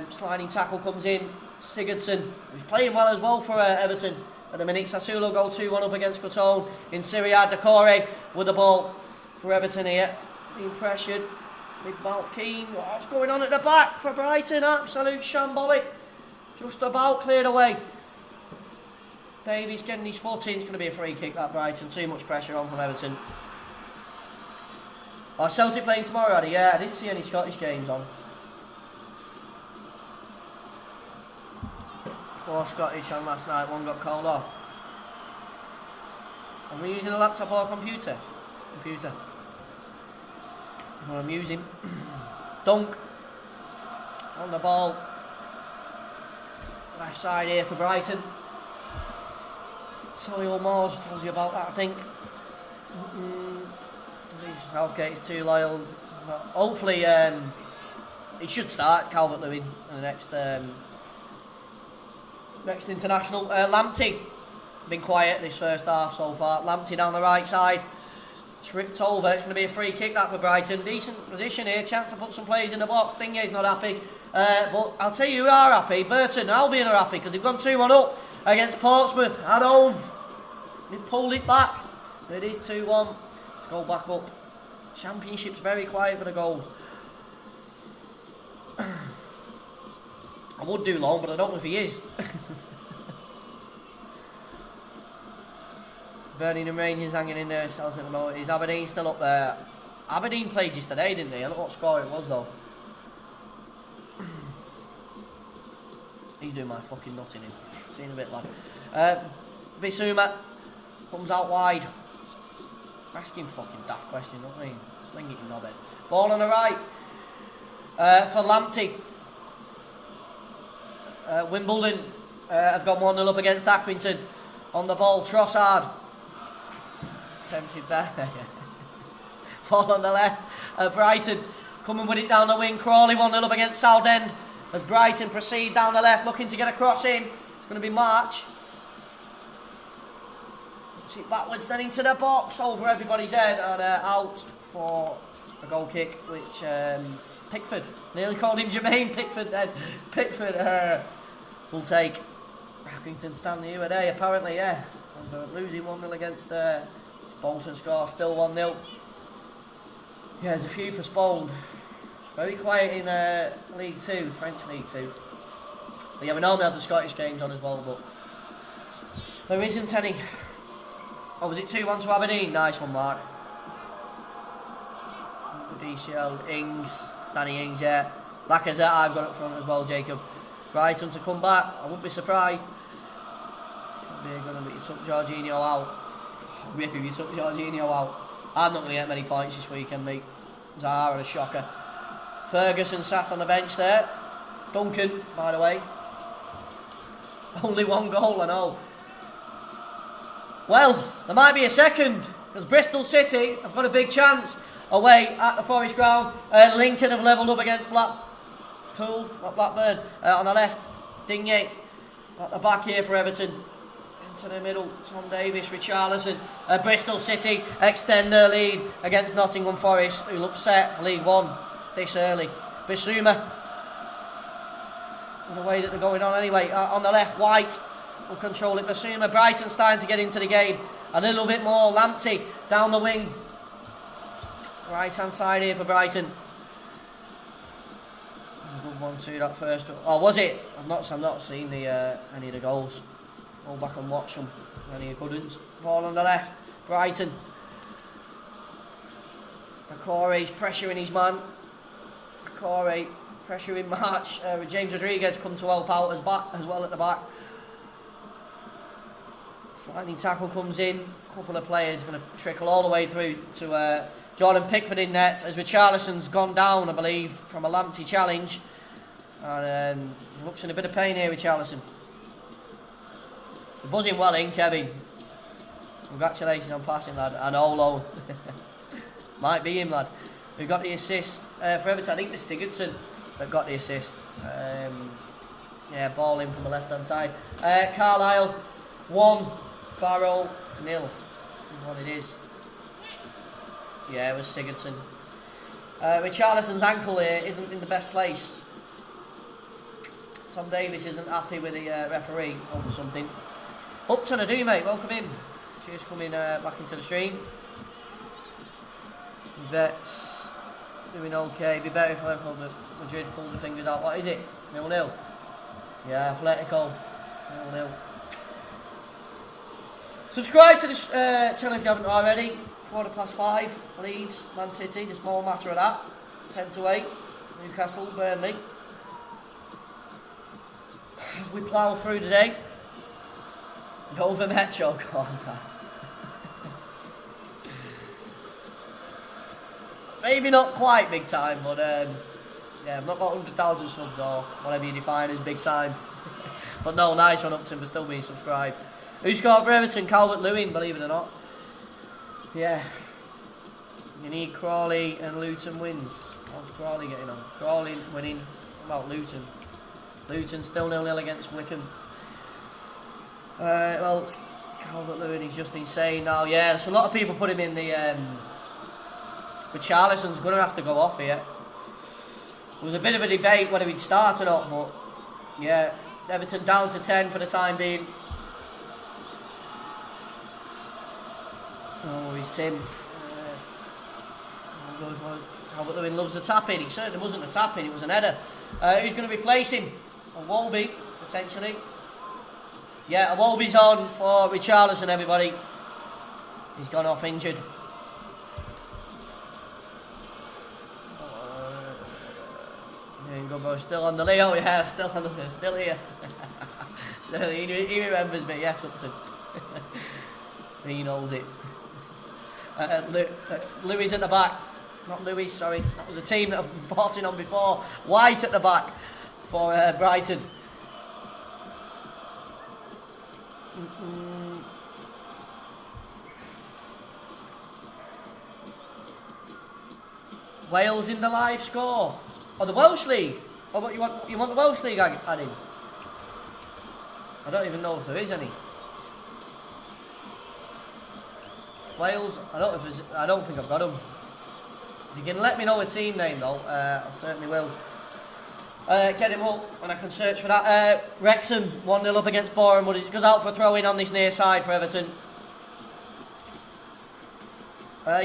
Sliding tackle comes in. Sigurdsson, who's playing well as well for Everton at the minute. Sassuolo go 2-1 up against Crotone in Serie A. Decore with the ball for Everton here. Being pressured. Mid-bout Keane. What's going on at the back for Brighton? Absolute shambolic. Just about cleared away. Davies getting his foot in. It's going to be a free kick, that Brighton. Too much pressure on from Everton. Oh, Celtic playing tomorrow, Addy? Yeah, I didn't see any Scottish games on. 4 Scottish on last night, 1 got called off. Are we using a laptop or a computer? Computer. What I'm using. Dunk. On the ball. Left side here for Brighton. Solihull Moors, told you about that, I think. Southgate is too loyal. Hopefully, he should start Calvert-Lewin in the next international. Lamptey, been quiet this first half so far. Lamptey down the right side. Tripped over. It's going to be a free kick that for Brighton. Decent position here. Chance to put some players in the box. Dingue's not happy. But I'll tell you who are happy. Burton and Albion are happy because they've gone 2-1 up against Portsmouth at home. They pulled it back. It is 2-1. Let's go back up. Championship's very quiet for the goals. I would do Long, but I don't know if he is. Burning and Rangers hanging in there. Celtic at the moment. Is Aberdeen still up there? Aberdeen played yesterday, didn't they? I don't know what score it was though. He's doing my fucking nut in him. Seen a bit, lad. Bissouma comes out wide. Asking fucking daft question, don't we? Sling it in knobhead. Ball on the right. For Lamptey. Wimbledon have gone 1-0 up against Accrington. On the ball, Trossard. Attempted there. Ball on the left. Brighton coming with it down the wing. Crawley 1-0 up against Southend. As Brighton proceed down the left, looking to get a cross in. It's going to be March. Puts it backwards, then into the box, over everybody's head, and out for a goal kick, which Pickford, nearly called him Jermaine Pickford then. Pickford will take. Accrington Stanley who are they, apparently, yeah. As they're losing 1-0 against Bolton score, still 1-0. Yeah, there's a few postponed. Very quiet in League 2, French League 2. But yeah, we normally have the Scottish games on as well, but there isn't any. Oh, was it 2-1 to Aberdeen? Nice one, Mark. DCL, Ings, Danny Ings, yeah. Lacazette, I've got up front as well, Jacob. Brighton to come back, I wouldn't be surprised. Should be going to be, you took Jorginho out. Rip if you took Jorginho out. I'm not going to get many points this weekend, mate. Zaha, a shocker. Ferguson sat on the bench there. Duncan, by the way. Only 1 goal, I know. Well, there might be a second, because Bristol City have got a big chance away at the Forest Ground. Lincoln have levelled up against Blackpool, not Blackburn. On the left, Dingue at the back here for Everton. Into the middle, Tom Davis, Richarlison. Bristol City extend their lead against Nottingham Forest, who look set for League One this early. Bissouma, in the way that they're going on anyway. On the left, White will control it. Bissouma, Brighton starting to get into the game a little bit more. Lamptey down the wing. Right hand side here for Brighton. Good 1-2 that first. Oh, was it? I've not seen the any of the goals. Go back and watch them. Any good ones. Ball on the left. Brighton. Decore's pressuring his man. Decore pressuring March. James Rodriguez come to help out as well at the back. Sliding tackle comes in. A couple of players going to trickle all the way through to Jordan Pickford in net as Richarlison's gone down, I believe, from a Lamptey challenge. And looks in a bit of pain here, Richarlison. You're buzzing well in, Kevin. Congratulations on passing, lad. And Olo. Might be him, lad. We've got the assist for Everton. I think it's Sigurdsson that got the assist. Yeah, ball in from the left-hand side. Carlisle 1, Barrow 0 is what it is. Yeah, it was Sigurdsson. Richarlison's ankle here isn't in the best place. Tom Davis isn't happy with the referee over something. Upton, I do, mate. Welcome in. Cheers coming back into the stream. Vets doing okay. Be better if Madrid pulled the fingers out. What is it? 0-0. Yeah, Atletico. 0-0. Subscribe to this channel if you haven't already. 5:15. Leeds, Man City. The small matter of that. 10-8. Newcastle, Burnley. As we plough through today. Over Metro contact. Maybe not quite big time, but yeah, I've not got 100,000 subs or whatever you define as big time. But no, nice one Upton for still being subscribed. Who scored for Everton? Calvert-Lewin, believe it or not. Yeah. You need Crawley and Luton wins. How's Crawley getting on? Crawley winning. What about Luton? Luton still 0-0 against Wickham. Well, Calvert-Lewin is just insane now. Yeah, there's a lot of people put him in the... Richarlison's going to have to go off here. There was a bit of a debate whether he'd start or not, but... Yeah, Everton down to 10 for the time being. Oh, he's Sim. Calvert-Lewin loves a tap-in. It certainly wasn't a tap-in, it was an header. Who's going to replace him? A Wolby, potentially. Yeah, a Wolby's on for Richarlison, everybody. He's gone off injured. There you go, bro. Still on the Leo, yeah, still on the still here. So he remembers me, yes, Upton. He knows it. Louis at the back. Not Louis, sorry. That was a team that I've bought in on before. White at the back for Brighton. Wales in the live score. Oh, the Welsh League. Oh, what you want the Welsh League adding? I don't even know if there is any. Wales. I don't think I've got them. If you can let me know a team name though, I certainly will. Get him up and I can search for that. Wrexham 1-0 up against Boreham, but it goes out for a throw in on this near side for Everton.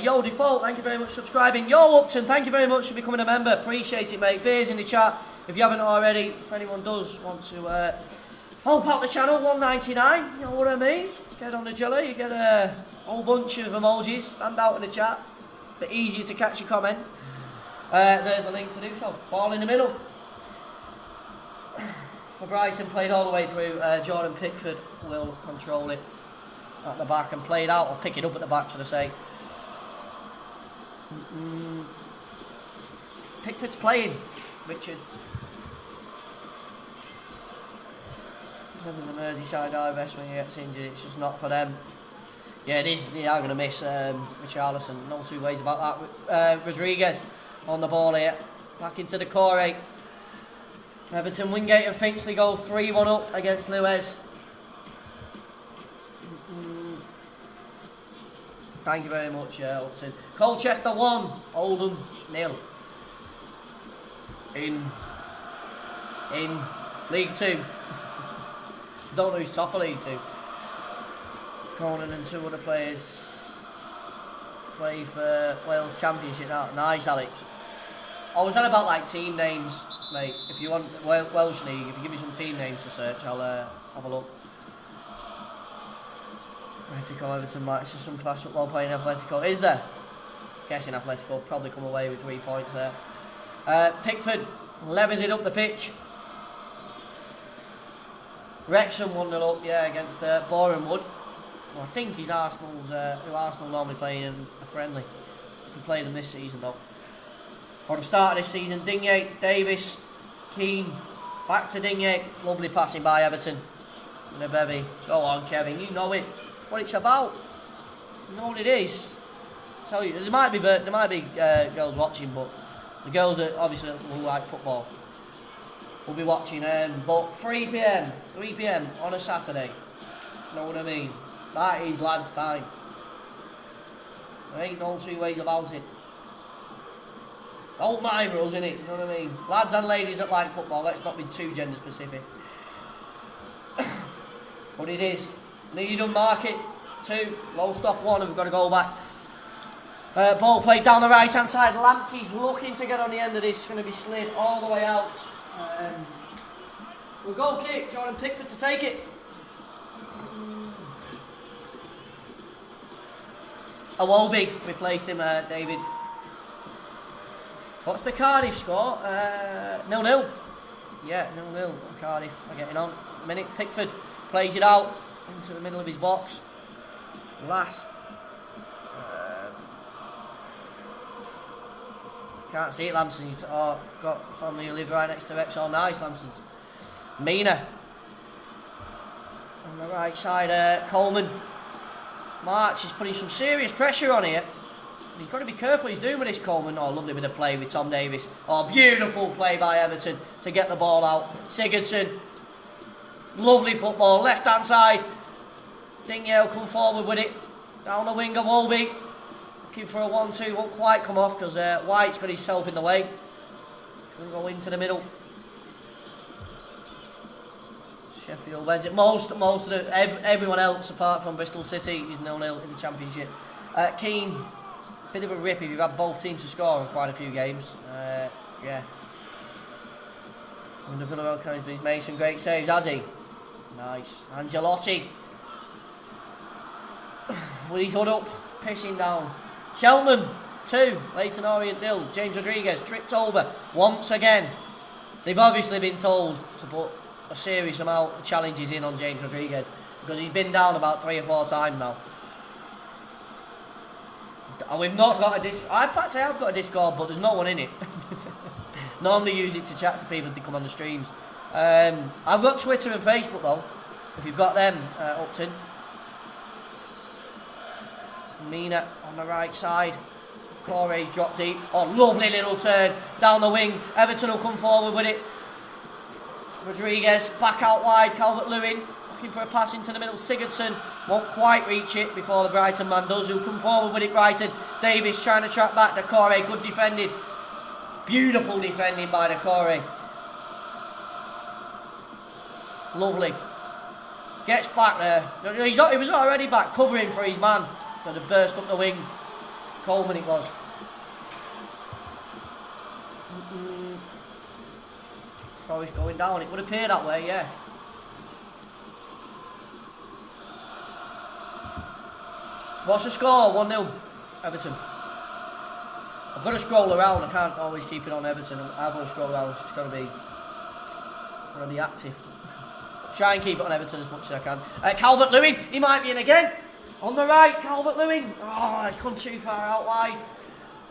Yo Default, thank you very much for subscribing. Yo Upton, thank you very much for becoming a member. Appreciate it, mate. Beers in the chat if you haven't already. If anyone does want to help out the channel, $1.99. You know what I mean? Get on the jelly. You get a whole bunch of emojis. Stand out in the chat. Bit easier to catch your comment. There's a link to do so. Ball in the middle. For Brighton, played all the way through. Jordan Pickford will control it at the back and play it out, or pick it up at the back, should I say. Pickford's playing, Richard. Having the Merseyside Irish when he gets injured, it's just not for them. Yeah, it is. They are going to miss Richarlison. No two ways about that. Rodriguez on the ball here. Back into the core 8. Everton, Wingate and Finchley go 3-1 up against Lewes. Thank you very much, Upton. Colchester 1, Oldham 0. In League 2. Don't know who's top of League 2. Conan and two other players play for Wales Championship now. Nice, Alex. I was on about like team names, mate. If you want Welsh League, if you give me some team names to search, I'll have a look. Atletico, Everton match. There's some class football playing Atletico. Is there? Guessing Atletico will probably come away with 3 points there. Pickford levers it up the pitch. Wrexham 1-0 up, yeah, against Boreham Wood. Well, I think he's Arsenal's, who Arsenal normally playing in a friendly. If we played them this season though. Or the start of this season, Digne, Davis, Keane, back to Digne. Lovely passing by Everton. And a bevy. Go on, Kevin, you know it. That's what it's about. You know what it is. So there might be girls watching, but the girls that obviously will like football will be watching. But 3 p.m. on a Saturday. You know what I mean? That is lads' time. There ain't no two ways about it. Old my rules, innit? You know what I mean? Lads and ladies that like football, let's not be too gender specific. But it is. Needham Market 2, Lowestoft 1, and we've got to go back. Ball played down the right hand side. Lamptey's looking to get on the end of this. It's going to be slid all the way out. Well, goal kick, Jordan Pickford to take it. Awobi replaced him, David. What's the Cardiff score? 0-0. Yeah, 0-0. Cardiff are getting on. A minute. Pickford plays it out into the middle of his box. Last. Can't see it, Lamson. Got family who live right next to Rexall. Nice, Lamson's. Mina. On the right side, Coleman. March is putting some serious pressure on here. He's got to be careful what he's doing with this, Coleman. Oh, lovely bit of play with Tom Davis. Oh, beautiful play by Everton to get the ball out. Sigurdsson. Lovely football. Left-hand side. Dingyale come forward with it. Down the wing of Wolby. Looking for a 1-2. Won't quite come off because White's got himself in the way. He's going to go into the middle. Sheffield Wednesday. Most of everyone else apart from Bristol City is 0-0 in the Championship. Keane, bit of a rip if you've had both teams to score in quite a few games. Yeah. Under Villarreal, he's made some great saves, has he? Nice. Angelotti. With his hood up, pissing down. Cheltenham 2, Leyton Orient 0. James Rodriguez tripped over once again. They've obviously been told to put a serious amount of challenges in on James Rodriguez because he's been down about 3 or 4 times now. And we've not got a Discord. In fact, I have got a Discord, but there's no one in it. Normally use it to chat to people that come on the streams. I've got Twitter and Facebook though, if you've got them, Upton. Mina on the right side. Corey's dropped deep. Oh, lovely little turn down the wing. Everton will come forward with it. Rodriguez back out wide. Calvert-Lewin looking for a pass into the middle. Sigurdsson won't quite reach it before the Brighton man does. Who'll come forward with it. Brighton. Davis trying to track back. Decore, good defending. Beautiful defending by Decore. Lovely. Gets back there. He was already back covering for his man. But have burst up the wing. Coleman it was. Forest going down. It would appear that way, yeah. What's the score? 1-0. Everton. I've got to scroll around. I can't always keep it on Everton. I've got to scroll around. So it's got to be active. Try and keep it on Everton as much as I can. Calvert-Lewin. He might be in again. On the right, Calvert-Lewin. Oh, it's come too far out wide.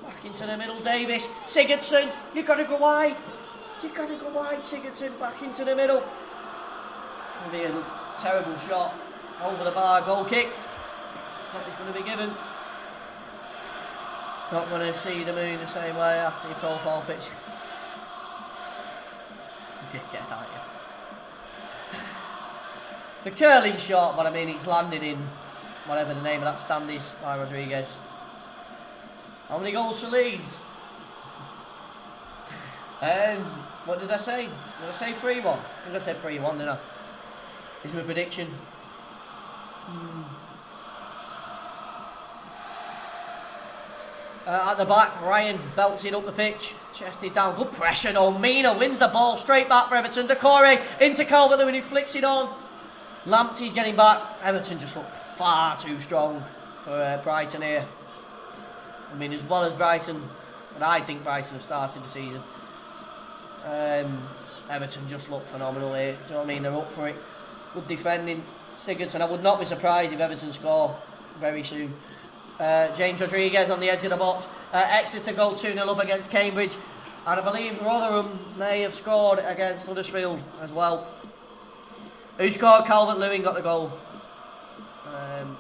Back into the middle, Davis. Sigurdsson, you've got to go wide. You've got to go wide, Sigurdsson. Back into the middle. It'll be a terrible shot. Over the bar, goal kick. That is going to be given. Not going to see the moon the same way after your profile pitch. You did get that, yeah. It's a curling shot, but I mean, it's landed in whatever the name of that stand is by Rodriguez. How many goals for Leeds? What did I say? Did I say 3-1? I think I said 3-1, didn't I? Is my prediction. At the back, Ryan belts it up the pitch. Chested down. Good pressure though. Mina wins the ball. Straight back for Everton. Decore into Calvert-Lewin. He flicks it on. Lamptey's getting back. Everton just look far too strong for Brighton here. I mean, as well as Brighton, and I think Brighton have started the season. Everton just look phenomenal here. Do you know what I mean? They're up for it. Good defending. Sigurdsson. I would not be surprised if Everton score very soon. James Rodriguez on the edge of the box. Exeter go 2-0 up against Cambridge. And I believe Rotherham may have scored against Huddersfield as well. Who scored? Calvert-Lewin got the goal.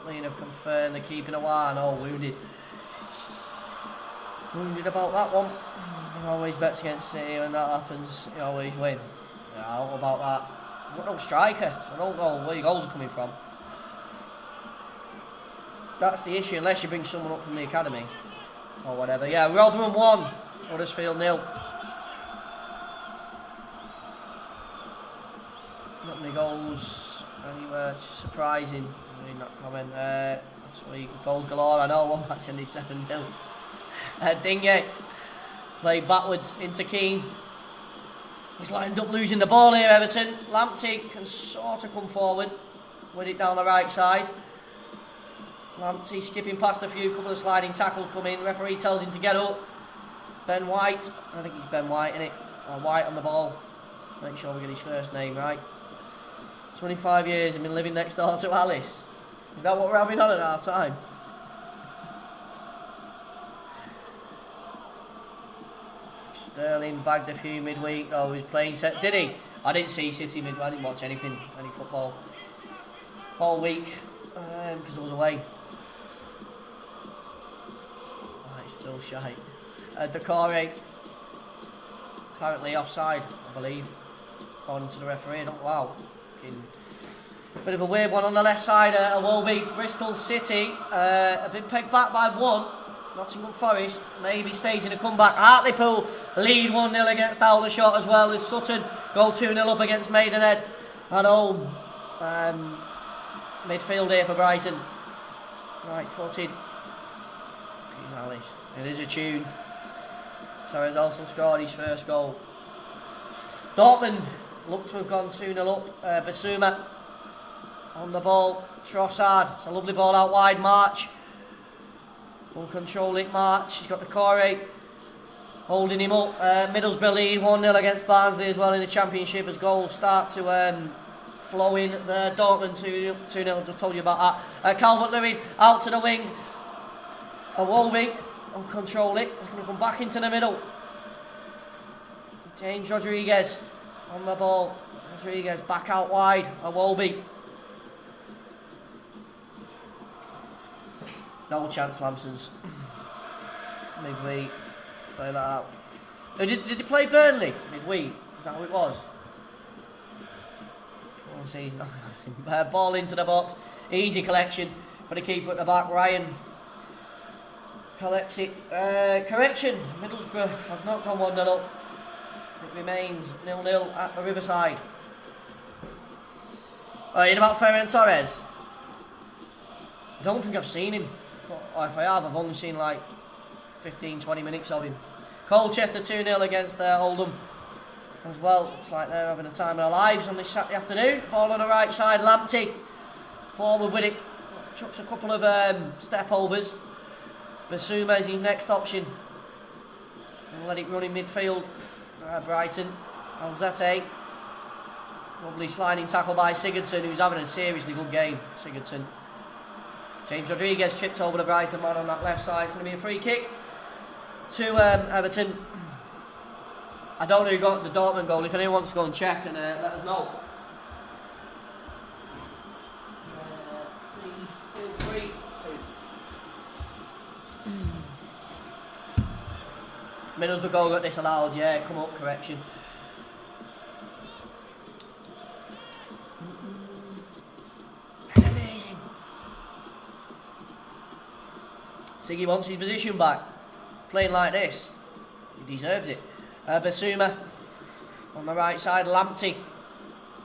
Lean have confirmed they're keeping a while. No, wounded. Wounded about that one. He always bets against City when that happens. He always win. Yeah, I don't know about that. I've got no striker, so I don't know where your goals are coming from. That's the issue, unless you bring someone up from the academy. Or whatever. Yeah, Rotherham 1. Huddersfield 0. Not many goals anywhere. It's surprising. I mean, not comment. Last week, goals galore. I know, one match ended 7-0. Dingy played backwards into Keane. He's lined up losing the ball here, Everton. Lamptey can sort of come forward with it down the right side. Lamptey skipping past a few, couple of sliding tackles come in. Referee tells him to get up. Ben White, I think he's Ben White, innit? White on the ball. Let's make sure we get his first name right. 25 years and been living next door to Alice. Is that what we're having on at half time? Sterling bagged a few midweek. Oh, he was playing set. Did he? I didn't see City midweek. I didn't watch any football all week because I was away. Oh, it's still shite. Decore apparently offside, I believe, according to the referee. Wow. Bit of a weird one on the left side. Wolby, Bristol City. A bit pegged back by 1. Nottingham Forest maybe staging a comeback. Hartlepool lead 1-0 against Aldershot as well as Sutton go 2-0 up against Maidenhead at home. Midfield here for Brighton. Right footed. Alice. It is a tune. Torres also scored his first goal. Dortmund look to have gone 2-0 up. Basuma on the ball. Trossard. It's a lovely ball out wide. March. Will control it, March. He's got the Corey holding him up. Middlesbrough lead 1-0 against Barnsley as well in the Championship as goals start to flow in. The Dortmund 2-0, just told you about that. Calvert-Lewin out to the wing. Wolby will control it. He's going to come back into the middle. James Rodriguez on the ball. Rodriguez back out wide. Wolby. No chance, Lampsons. Midweek. Play that out. Did he play Burnley midweek? Is that who it was? One season. Ball into the box. Easy collection for the keeper at the back. Ryan collects it. Correction. Middlesbrough have not gone 1-0 up. It remains 0-0 at the Riverside. In about Ferran Torres. I don't think I've seen him. Or if I have, I've only seen like 15-20 minutes of him. Colchester 2-0 against Oldham as well. It's like they're having a time of their lives on this Saturday afternoon. Ball on the right side, Lamptey forward with it. Chucks a couple of step overs. Basuma is his next option. And let it run in midfield. Brighton. Alzate. Lovely sliding tackle by Sigurdsson, who's having a seriously good game. Sigurdsson. James Rodriguez tripped over the Brighton man on that left side. It's going to be a free kick to Everton. I don't know who got the Dortmund goal. If anyone wants to go and check and let us know. Please feel free to. Middlesbrough goal got disallowed. Yeah, come up, correction. Siggy wants his position back. Playing like this, he deserves it. Basuma on the right side. Lamptey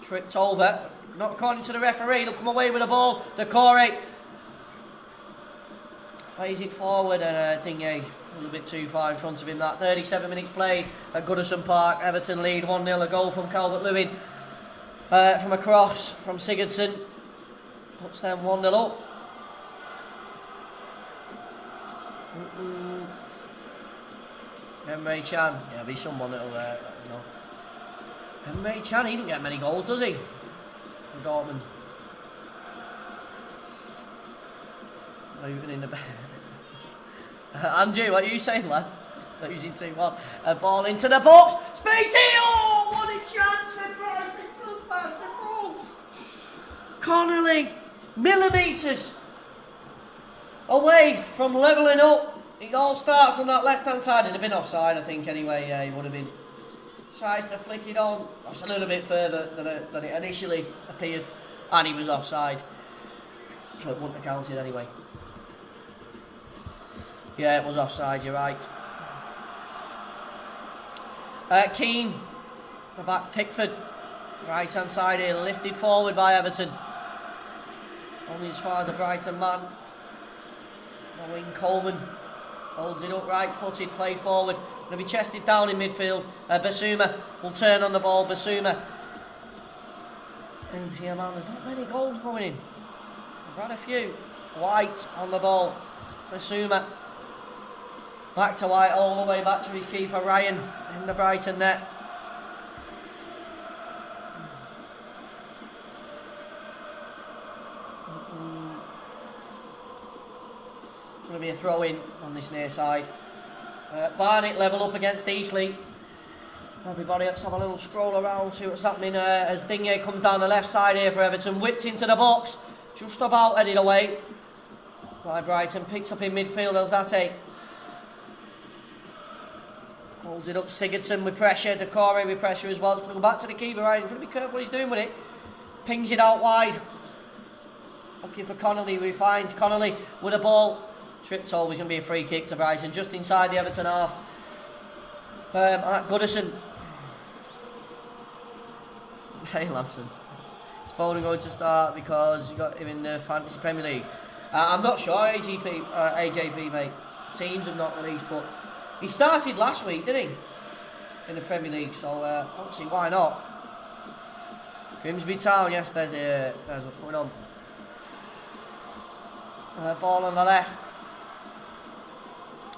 tripped over. Not according to the referee. They'll come away with the ball. Decore plays it forward and Digne a little bit too far in front of him. That 37 minutes played at Goodison Park. Everton lead 1-0. A goal from Calvert-Lewin from a cross from Sigurdsson. Puts them 1-0 up. Emre Can, yeah, be someone that'll let us know. Emre Can, he didn't get many goals, does he? For Dortmund. Moving in the bed. Andrew, what are you saying, lad? That was in 2-1. A ball into the box. Spacey! Oh, what a chance for Brighton. Just past the ball. Connolly, millimetres away from levelling up. It all starts on that left-hand side. It'd have been offside, I think, anyway. Yeah, he would have been. Tries to flick it on. That's a little bit further than it initially appeared. And he was offside. So it wouldn't have counted anyway. Yeah, it was offside, you're right. Keane. The back, Pickford. Right-hand side here, lifted forward by Everton. Only as far as a Brighton man. The wing, Coleman. Holds it up, right-footed, played forward. Going to be chested down in midfield. Basuma will turn on the ball. Basuma. And yeah, man, there's not many goals going in. We've had a few. White on the ball. Basuma. Back to White, all the way back to his keeper, Ryan, in the Brighton net. Going to be a throw-in on this near side. Barnett level up against Eastleigh. Everybody, let's have a little scroll around, see what's happening as Digne comes down the left side here for Everton. Whipped into the box, just about headed away by Brighton. Picks up in midfield, Elzate. Holds it up, Sigurdsson with pressure, Decore with pressure as well. It's going to go back to the keeper, right? He's going to be careful what he's doing with it. Pings it out wide. Looking for Connolly, who he finds Connolly with a ball. Tripped over, he's going to be a free kick to Brighton, just inside the Everton half. Goodison. Shane Lampson. Is Foden going to start because you got him in the Fantasy Premier League? I'm not sure, AJP, mate. Teams have not released, but he started last week, didn't he? In the Premier League, so I don't see why not. Grimsby Town, yes, there's what's going on. Ball on the left.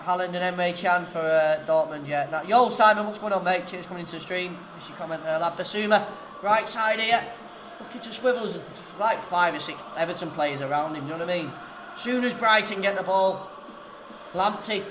Haaland and Emre Can for Dortmund, yeah. Now, yo, Simon, what's going on, mate? Cheers coming into the stream. Miss your comment there, lad. Basuma, right side here. Looking to swivels, like 5 or 6 Everton players around him, you know what I mean? Soon as Brighton get the ball, Lamptey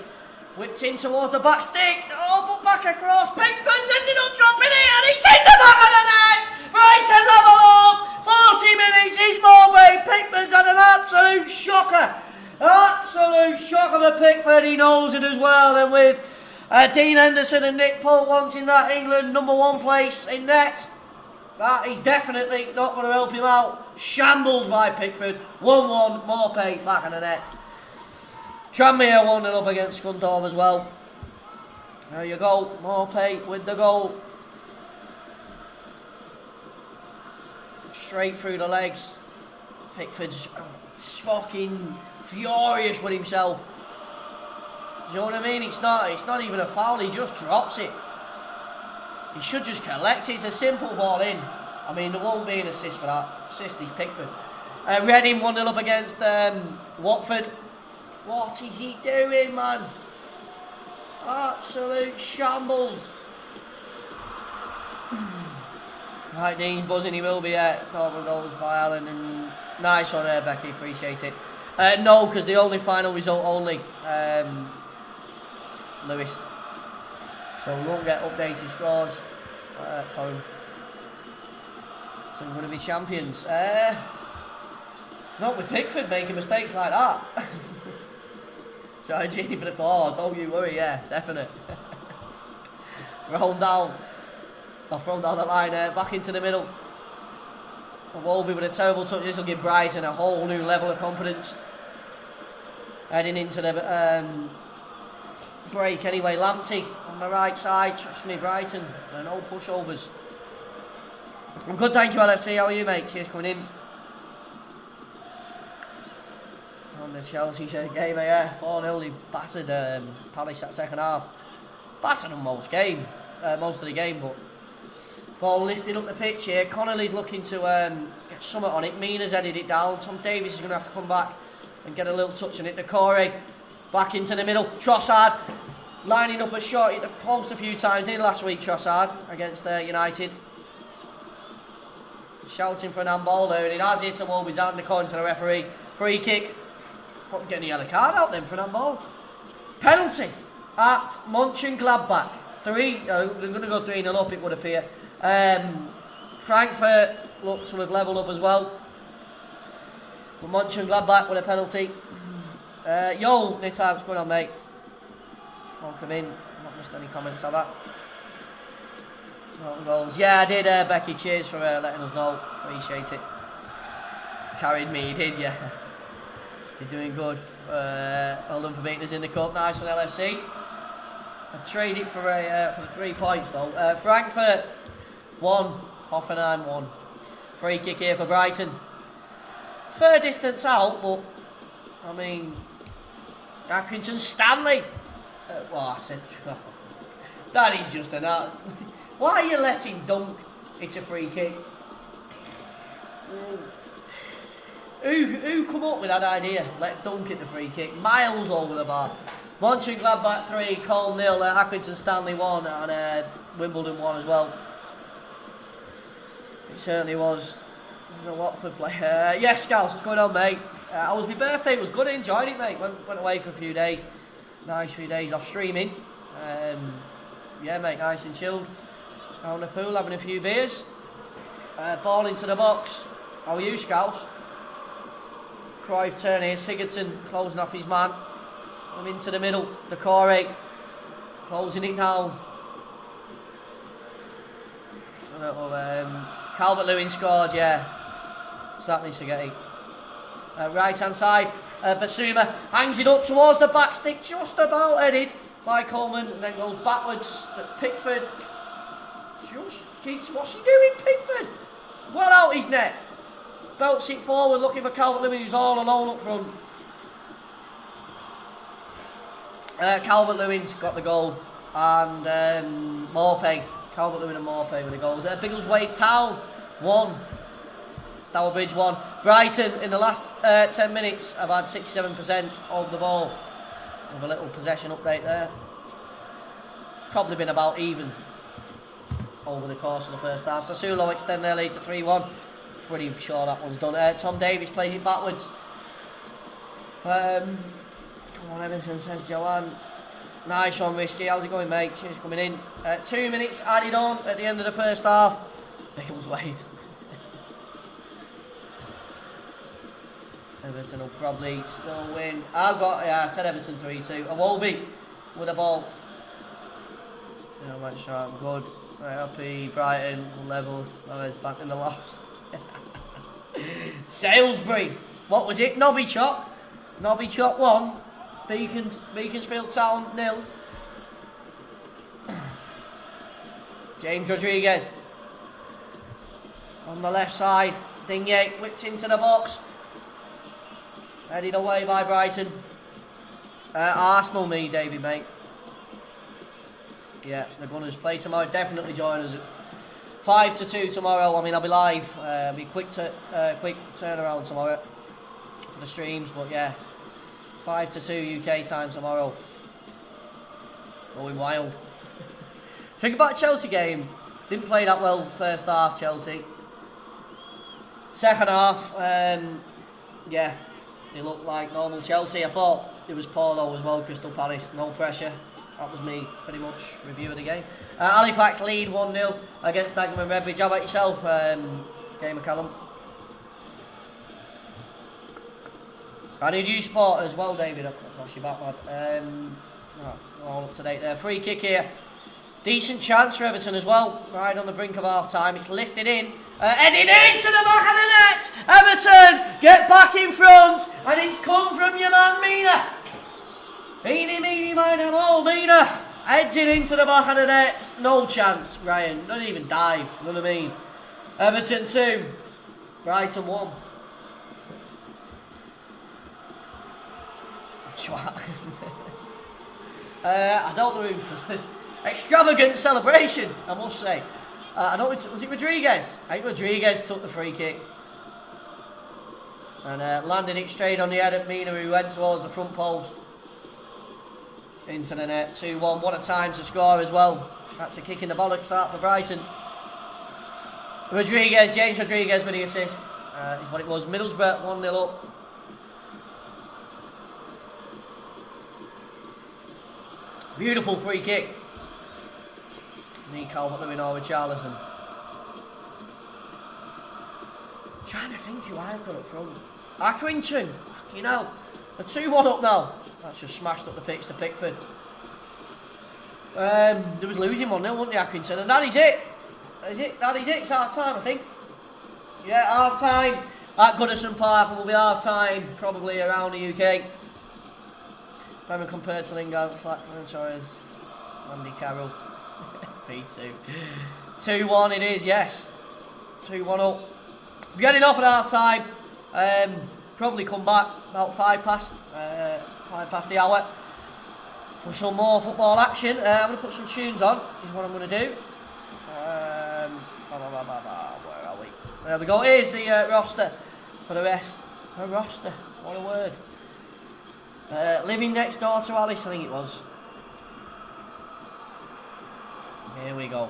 whipped in towards the back stick. Oh, but back across. Pickford's ended up dropping it, and he's in the back of the net. Brighton level up. 40 minutes is Mowbray. Pickford's had an absolute shocker. Absolute shocker for Pickford. He knows it as well. And with Dean Henderson and Nick Pope wanting that England #1 place in net, that is definitely not going to help him out. Shambles by Pickford. 1-1. Mowbray back in the net. Tranmere 1-0 up against Scunthorpe as well. There you go, Morpay with the goal. Straight through the legs. Pickford's fucking furious with himself. Do you know what I mean? It's not even a foul, he just drops it. He should just collect it. It's a simple ball in. I mean, there won't be an assist for that. Assist is Pickford. Reading 1-0 up against Watford. What is he doing, man? Absolute shambles. Right, Dean's buzzing, he will be at Dortmund goals by Allen, and nice one there, Becky, appreciate it. No, because the only final result only, Lewis. So we won't get updated scores for him. So we're going to be champions. Not with Pickford making mistakes like that. Sorry, Genie for the 4, don't you worry, yeah, definite. Thrown down the line, back into the middle. Wolby with a terrible touch. This will give Brighton a whole new level of confidence. Heading into the break anyway. Lamptey on the right side, trust me, Brighton, no pushovers. I'm good, thank you, LFC, how are you, mate? Cheers coming in. On the Chelsea game, yeah, 4-0, he battered Palace that second half. Battered them most of the game, but ball lifted up the pitch here. Connolly's looking to get something on it. Mina's headed it down. Tom Davies is going to have to come back and get a little touch on it. Decore back into the middle. Trossard lining up a shot. Hit the post a few times in last week, Trossard, against United. Shouting for an handball there, and it has hit a Wolves hand, according to the referee. Free kick. Probably getting a yellow card out then for an handball. Penalty at Mönchengladbach. They're going to go 3-0 up, it would appear. Frankfurt look to have levelled up as well. But Mönchengladbach with a penalty. Yo, Nitai, what's going on, mate? Welcome in. I've not missed any comments of that. Goals. Yeah, I did, Becky. Cheers for letting us know. Appreciate it. Carried me, did you? You're doing good. Well done for beating us in the cup. Nice one, LFC. I trade it for the 3 points though. Frankfurt 1, Hoffenheim 1. Free kick here for Brighton. Fair distance out, but I mean, Accrington Stanley Well, I said, that is just an art. Why are you letting Dunk? It's a free kick. Who come up with that idea? Let Dunk hit the free kick. Miles over the bar. Mönchengladbach 3, Cole 0, Accrington Stanley 1, and Wimbledon 1 as well. It certainly was. The Watford play. Yes, Scouts, what's going on, mate? It was my birthday, it was good, I enjoyed it, mate. Went away for a few days. Nice few days off streaming. Yeah, mate, nice and chilled. Out on the pool, having a few beers. Ball into the box. How are you, Scouts? Cruyff turn here, Sigurdsson closing off his man. I'm into the middle, Decore closing it down. Calvert-Lewin scored, yeah. Certainly Spaghetti. Right hand side, Basuma hangs it up towards the back stick, just about headed by Coleman, and then goes backwards. Pickford just keeps, what's he doing, Pickford? Well out his net. Belts it forward, looking for Calvert-Lewin, who's all alone up front. Calvert-Lewin's got the goal, and Morpay. Calvert-Lewin and Morpay with the goals. Biggleswade Town 1. Stourbridge 1. Brighton in the last 10 minutes have had 67% of the ball. With a little possession update there. Probably been about even over the course of the first half. Sassuolo extend their lead to 3-1. Pretty sure that one's done. Tom Davies plays it backwards. Come on, Everton, says Joanne. Nice one, Risky. How's it going, mate? She's coming in. 2 minutes added on at the end of the first half. Biggleswade. Everton will probably still win. I said Everton 3-2. Awobi with the ball. Yeah, I'm sure I'm good. Right, happy. Brighton level. It's back in the lofts. Salisbury. What was it? Novichok 1. Beaconsfield Town 0. James Rodriguez on the left side. Digne whipped into the box. Headed away by Brighton. Arsenal, David, mate. Yeah, the Gunners play tomorrow. Definitely join us at 5-2 tomorrow. I mean, I'll be live. Be quick turnaround tomorrow for the streams, but yeah. 5-2 UK time tomorrow. Going wild. Think about Chelsea game. Didn't play that well first half, Chelsea. Second half, yeah, they looked like normal Chelsea. I thought it was poor though as well, Crystal Palace. No pressure. That was me, pretty much, review of the game. Halifax lead 1-0 against Dagenham and Redbridge. How about yourself, Game McCallum? I need you sport as well, David. I forgot to ask you about that. All up to date there. Free kick here. Decent chance for Everton as well. Right on the brink of half time. It's lifted in. Headed into the back of the net. Everton get back in front. And it's come from your man, Mina. Meeny, miny, mo, Mina. Heads it into the back of the net. No chance, Ryan. Don't even dive. You know what I mean? Everton 2. Brighton 1. I don't know who. Extravagant celebration, I must say. I don't know, was it Rodriguez? I think Rodriguez took the free kick and landed it straight on the head of Mina, who went towards the front post into the net. 2-1. What a time to score as well. That's a kick in the bollocks start for Brighton. James Rodriguez with the assist is what it was. Middlesbrough 1-0 up. Beautiful free kick. Me, Calvert-Lewin or Richarlison. Trying to think who I've got up front. Accrington. Fucking hell. A 2-1 up now. That's just smashed up the pitch to Pickford. There was losing 1-0, wasn't there, Accrington? And that is it. That is it. It's half time, I think. Yeah, half time at Goodison Park. And will be half time probably around the UK. When compared to Lingard, it's like Ferran Torres, Andy Carroll, 3-2. 2-1 it is, yes. 2-1 up. We're getting off at half time. Probably come back about 5 past the hour. for some more football action. I'm going to put some tunes on, is what I'm going to do. Where are we? There we go. Here's the roster for the rest. A roster, what a word. Living next door to Alice, I think it was. Here we go.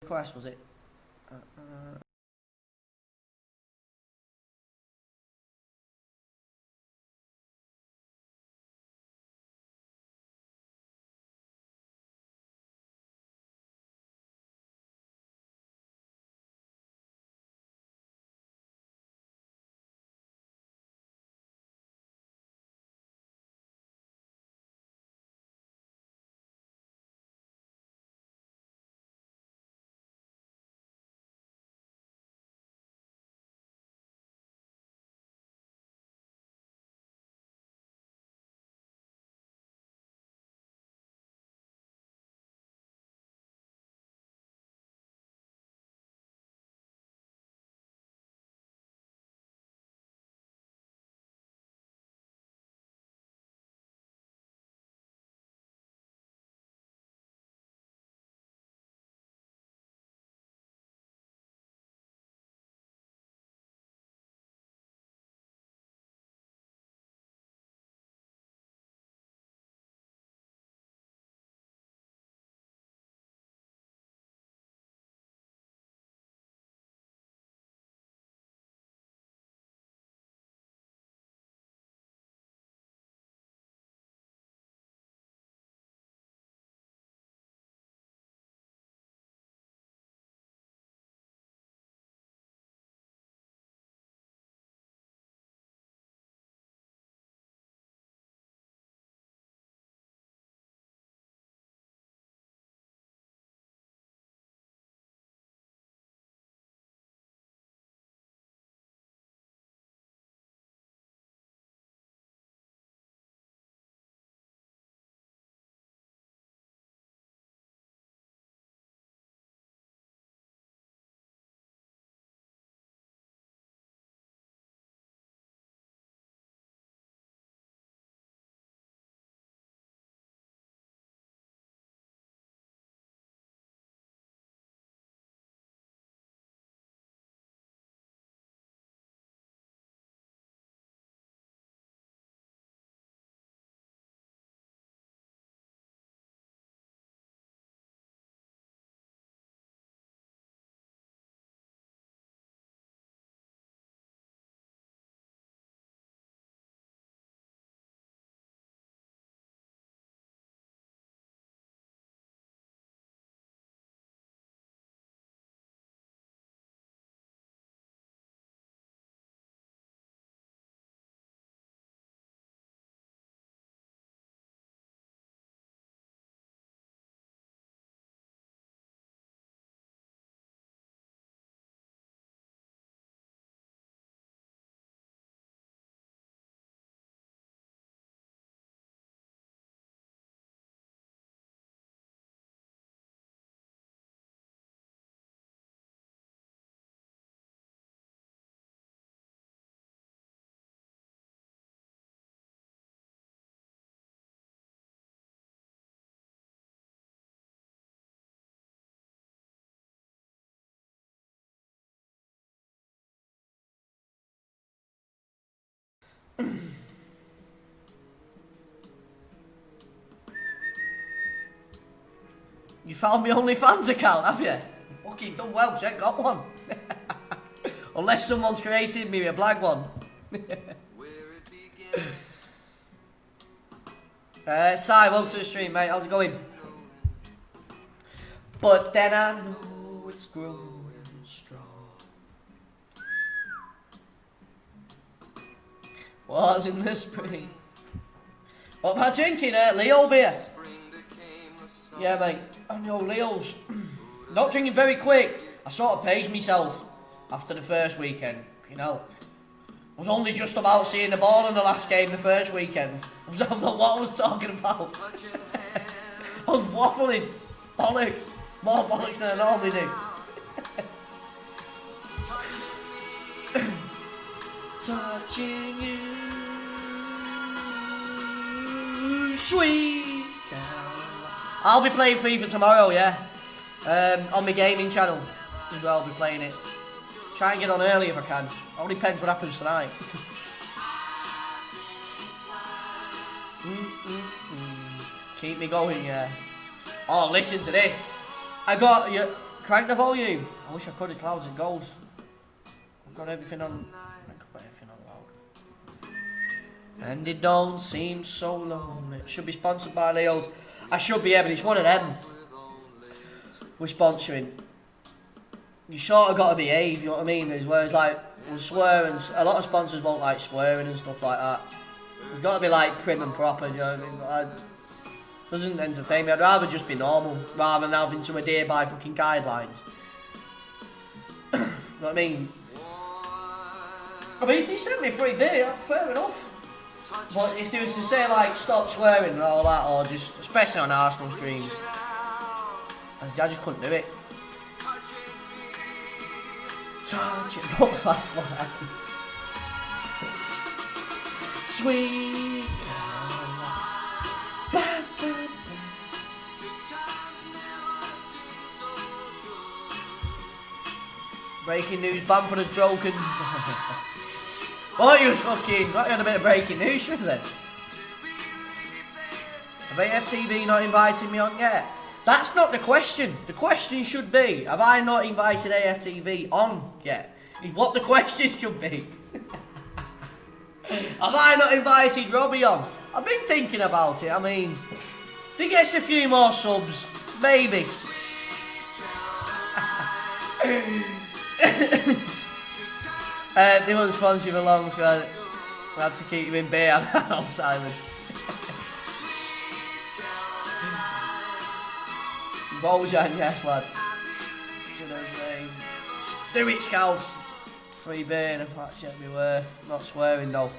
Request, was it? You found my OnlyFans account, have you? Fucking done well, check, got one. Unless someone's created me a black one. Si, welcome to the stream, mate. How's it going? But then I know it's growing strong. Was in the spring. What am I drinking? Leo beer. Yeah, mate. I know Leo's. Not drinking very quick. I sort of paced myself after the first weekend. You know, I was only just about seeing the ball in the last game the first weekend. I don't know what I was talking about. I was waffling. Bollocks. More bollocks than I normally do. Touching you, sweet. I'll be playing FIFA tomorrow, yeah. On my gaming channel as well, I'll be playing it. Try and get on early if I can. All depends what happens tonight. Keep me going, yeah. Oh, listen to this. I got you. Crank the volume. I wish I could. It's clouds and goals. I've got everything on. I can put everything on loud. And it don't seem so lonely. It should be sponsored by Leo's. I should be, yeah, but it's one of them. We're sponsoring. You sort of got to behave, you know what I mean? Whereas like, we'll swear, and a lot of sponsors won't like swearing and stuff like that. You've got to be like prim and proper, you know what I mean? But doesn't entertain me. I'd rather just be normal, rather than having to adhere by fucking guidelines. You know what I mean? I mean, if they sent me free beer, that's fair enough. But if they was to say like, stop swearing and all that, or just, especially on Arsenal streams, I just couldn't do it. Touch it, not fast one. Sweet. Breaking news, Bamford has broken. What you fucking, what had a bit of breaking news, was it? Have AFTV not invited me on yet? That's not the question. The question should be, have I not invited AFTV on yet? Is what the question should be. Have I not invited Robbie on? I've been thinking about it. I mean, if he gets a few more subs, maybe. They won't sponsor you for long, so I had to keep you in beer. I'm Simon. Bojan, yes lad. Should have do it, Scouts. Free beer, and that's it be worth. Not swearing though.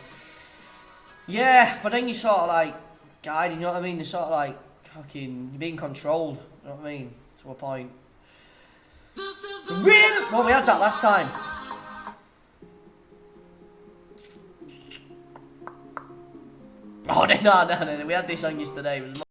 Yeah, but then you sort of like guiding, you know what I mean? You're sort of like fucking, you're being controlled, you know what I mean? To a point. Really? Well, we had that last time. Oh, no, we had this on yesterday. It was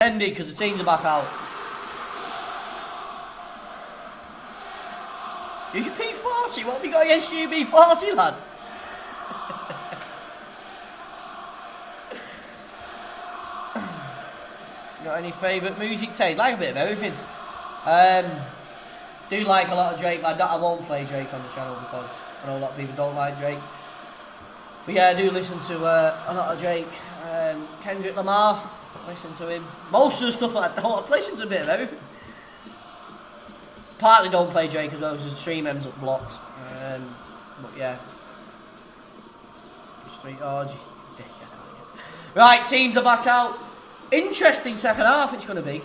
Ended because the teams are back out. UB40? What have we got against UB40, lad? Got any favourite music taste? Like a bit of everything. Do like a lot of Drake, but I won't play Drake on the channel because I know a lot of people don't like Drake. But yeah, I do listen to a lot of Drake. Kendrick Lamar, listen to him. Most of the stuff I don't, I listen to a bit of everything. Partly don't play Drake as well because the stream ends up blocked. But yeah. Right, teams are back out. Interesting second half it's going to be,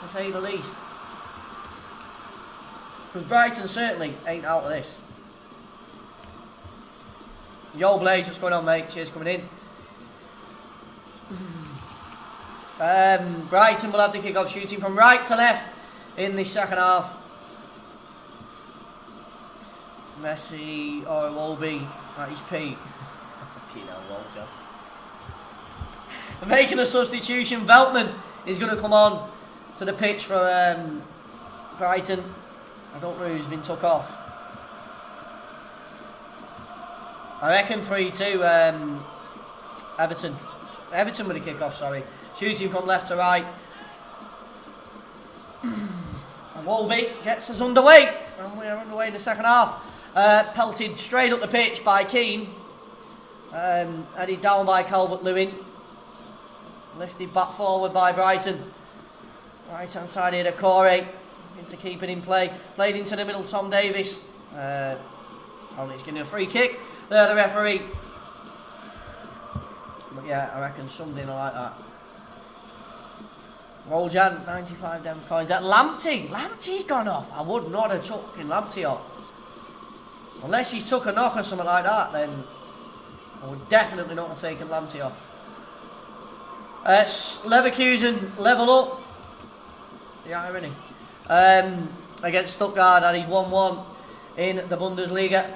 to say the least. Because Brighton certainly ain't out of this. Yo Blaze, what's going on, mate? Cheers coming in. Brighton will have the kick-off, shooting from right to left in the second half. Messi or Wolby, that is Pete. Fucking hell, Walter. Making a substitution, Veltman is going to come on to the pitch for Brighton. I don't know who's been took off. I reckon 3-2 Everton. Everton with a kick-off, sorry. Shooting from left to right. And Wolby gets us underway. And we're underway in the second half. Pelted straight up the pitch by Keane. Headed down by Calvert-Lewin. Lifted back forward by Brighton. Right hand side here to Corey. Into keeping in play. Played into the middle, Tom Davis. He's getting a free kick. There, the referee. But yeah, I reckon something like that. Roljan, 95 Denv coins. That Lamptey. Lamptey's gone off. I would not have taken Lamptey off. Unless he took a knock or something like that, then I would definitely not have taken Lamptey off. Leverkusen level up. The irony. Against Stuttgart, and he's 1-1 in the Bundesliga.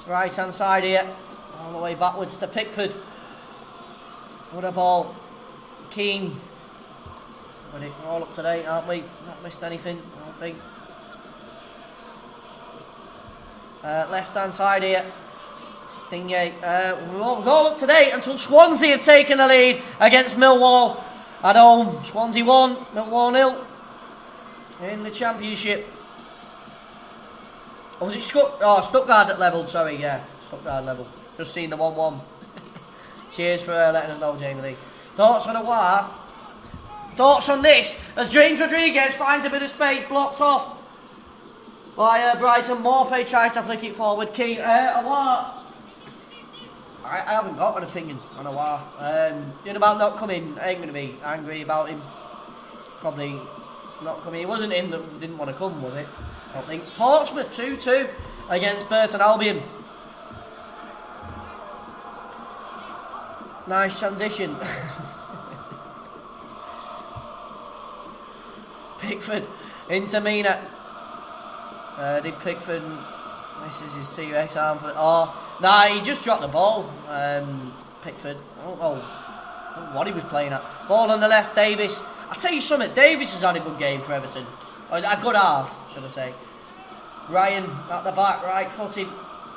Right hand side here, all the way backwards to Pickford. What a ball. Keane. We're all up to date, aren't we? Not missed anything, I don't think. Left hand side here. Dingy. We was all up to date until Swansea have taken the lead against Millwall at home. Swansea 1, Millwall 0 in the Championship. Or was it Stuttgart that levelled? Sorry, yeah, Stuttgart level. Just seen the 1-1. Cheers for letting us know, Jamie Lee. Thoughts on a war? Thoughts on this? As James Rodriguez finds a bit of space blocked off by Brighton. Morphe tries to flick it forward. Keane, Awar. I haven't got an opinion on Awar. About not coming, I ain't going to be angry about him. Probably not coming. It wasn't him that didn't want to come, was it? I don't think. Portsmouth 2-2 against Burton Albion. Nice transition. Pickford into Mina. Did Pickford... This is his T-Rex arm for... Oh, nah, he just dropped the ball. Pickford. I don't know what he was playing at. Ball on the left, Davis. I'll tell you something, Davis has had a good game for Everton. A good half, should I say. Ryan at the back, right footed.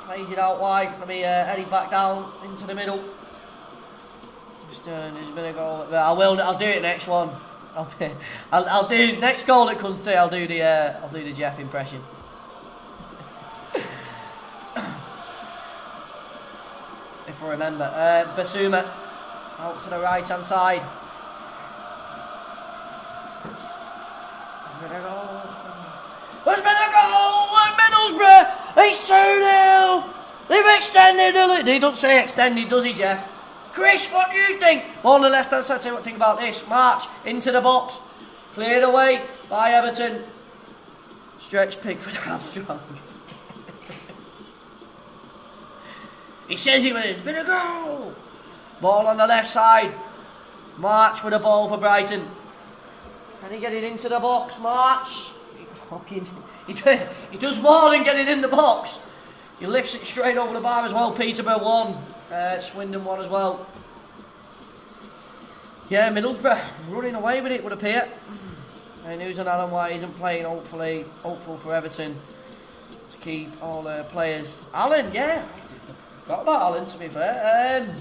Plays it out wide. Going to be headed back down into the middle. There's been a goal. I'll do it next one. I'll do next goal that comes through. I'll do the Jeff impression. If I remember, Basuma out to the right hand side. There's been a goal at Middlesbrough. It's 2-0. They've extended. They don't say extended, does he, Jeff? Chris, what do you think? Ball on the left hand side. Tell you what I think about this. March into the box. Cleared away by Everton. Stretch Pickford Armstrong. He says it when it's been a goal. Ball on the left side. March with a ball for Brighton. Can he get it into the box? March. He does more than get it in the box. He lifts it straight over the bar as well. Peterborough 1, Swindon 1 as well. Yeah, Middlesbrough running away with it, would appear. And news on Alan White isn't playing, hopeful for Everton to keep all their players. Alan, yeah, I forgot about Alan, to be fair.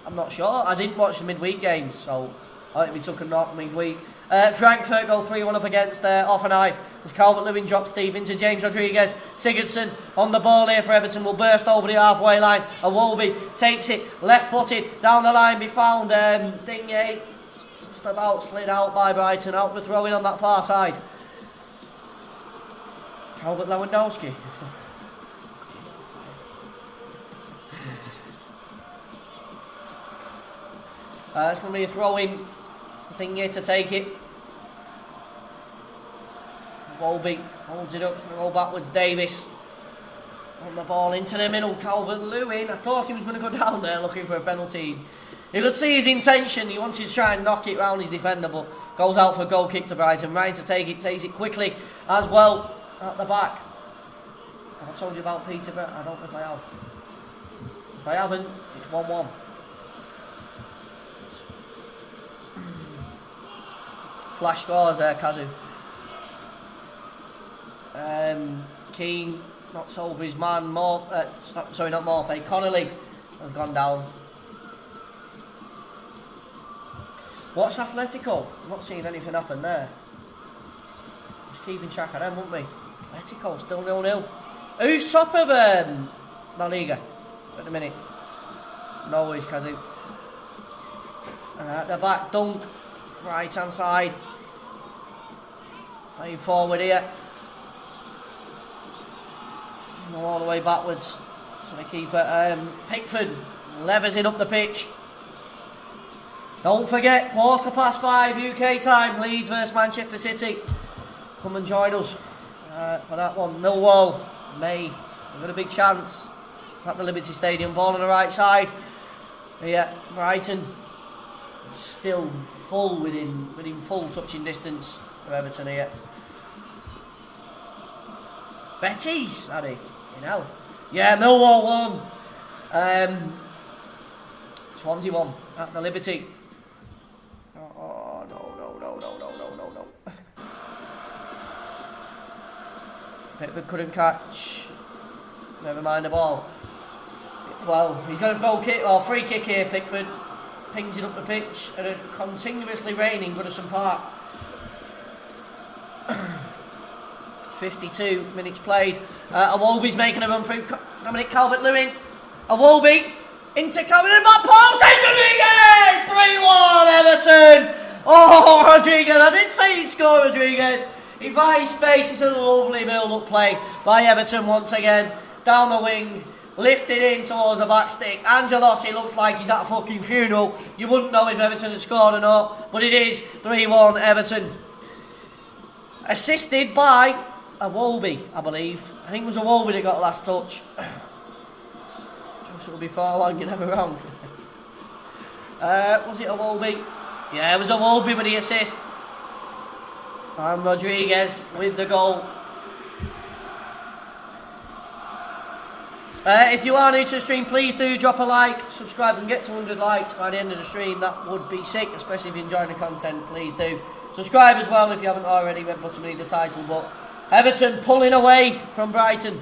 I'm not sure. I didn't watch the midweek games, so I think we took a knock midweek. Frankfurt go 3-1 up against Offenheim as Calvert-Lewin drops deep into James Rodriguez. Sigurdsson on the ball here for Everton will burst over the halfway line. Iwobi takes it left-footed down the line. Be found. Digne just about slid out by Brighton. Out for throwing on that far side. Calvert Lewandowski. It's going to be a throw-in. Digne to take it. Wolby holds it up, it's going to go backwards. Davis on the ball into the middle. Calvert-Lewin, I thought he was going to go down there looking for a penalty. You could see his intention. He wanted to try and knock it round his defender, but goes out for a goal kick to Brighton. Ryan to take it, takes it quickly as well at the back. Have I told you about Peterborough? I don't know if I have. If I haven't, it's 1-1. Flash scores there, Kazu. Keane knocks over his man. Connolly has gone down. What's Atletico? I'm not seeing anything happen there. Just keeping track of them, won't we? Atletico still 0-0. Who's top of La Liga at the minute? No worries, Kazu. At the back, Dunk. Right hand side. Playing forward here. Go all the way backwards to the keeper. Pickford levers it up the pitch. Don't forget, 5:15 UK time, Leeds versus Manchester City. Come and join us for that one. Millwall, May. We've got a big chance at the Liberty Stadium. Ball on the right side. Yeah, Brighton still full within full touching distance of Everton here. Betis, Addy. You know. Yeah, Millwall 1. Swansea 1 at the Liberty. Oh, no. Pickford couldn't catch. Never mind the ball. Well, he's got a goal kick or free kick here, Pickford. Pings it up the pitch and it's continuously raining Goodison Park. 52 minutes played. Iwobi's making a run through Dominic Calvert-Lewin. Iwobi into Calvert-Lewin, back post, Rodriguez! 3-1 Everton! Oh, Rodriguez, I didn't say he'd score, Rodriguez. He finds space, it's a lovely build-up play by Everton once again. Down the wing, lifted in towards the back stick. Ancelotti looks like he's at a fucking funeral. You wouldn't know if Everton had scored or not, but it is 3-1 Everton. Assisted by Iwobi, I believe. I think it was Iwobi that got last touch. Just it'll be far long, you're never wrong. Was it Iwobi? Yeah, it was Iwobi with the assist. And Rodriguez with the goal. If you are new to the stream, please do drop a like, subscribe and get to 100 likes by the end of the stream. That would be sick, especially if you're enjoying the content. Please do subscribe as well if you haven't already. Red button beneath the title. But Everton pulling away from Brighton.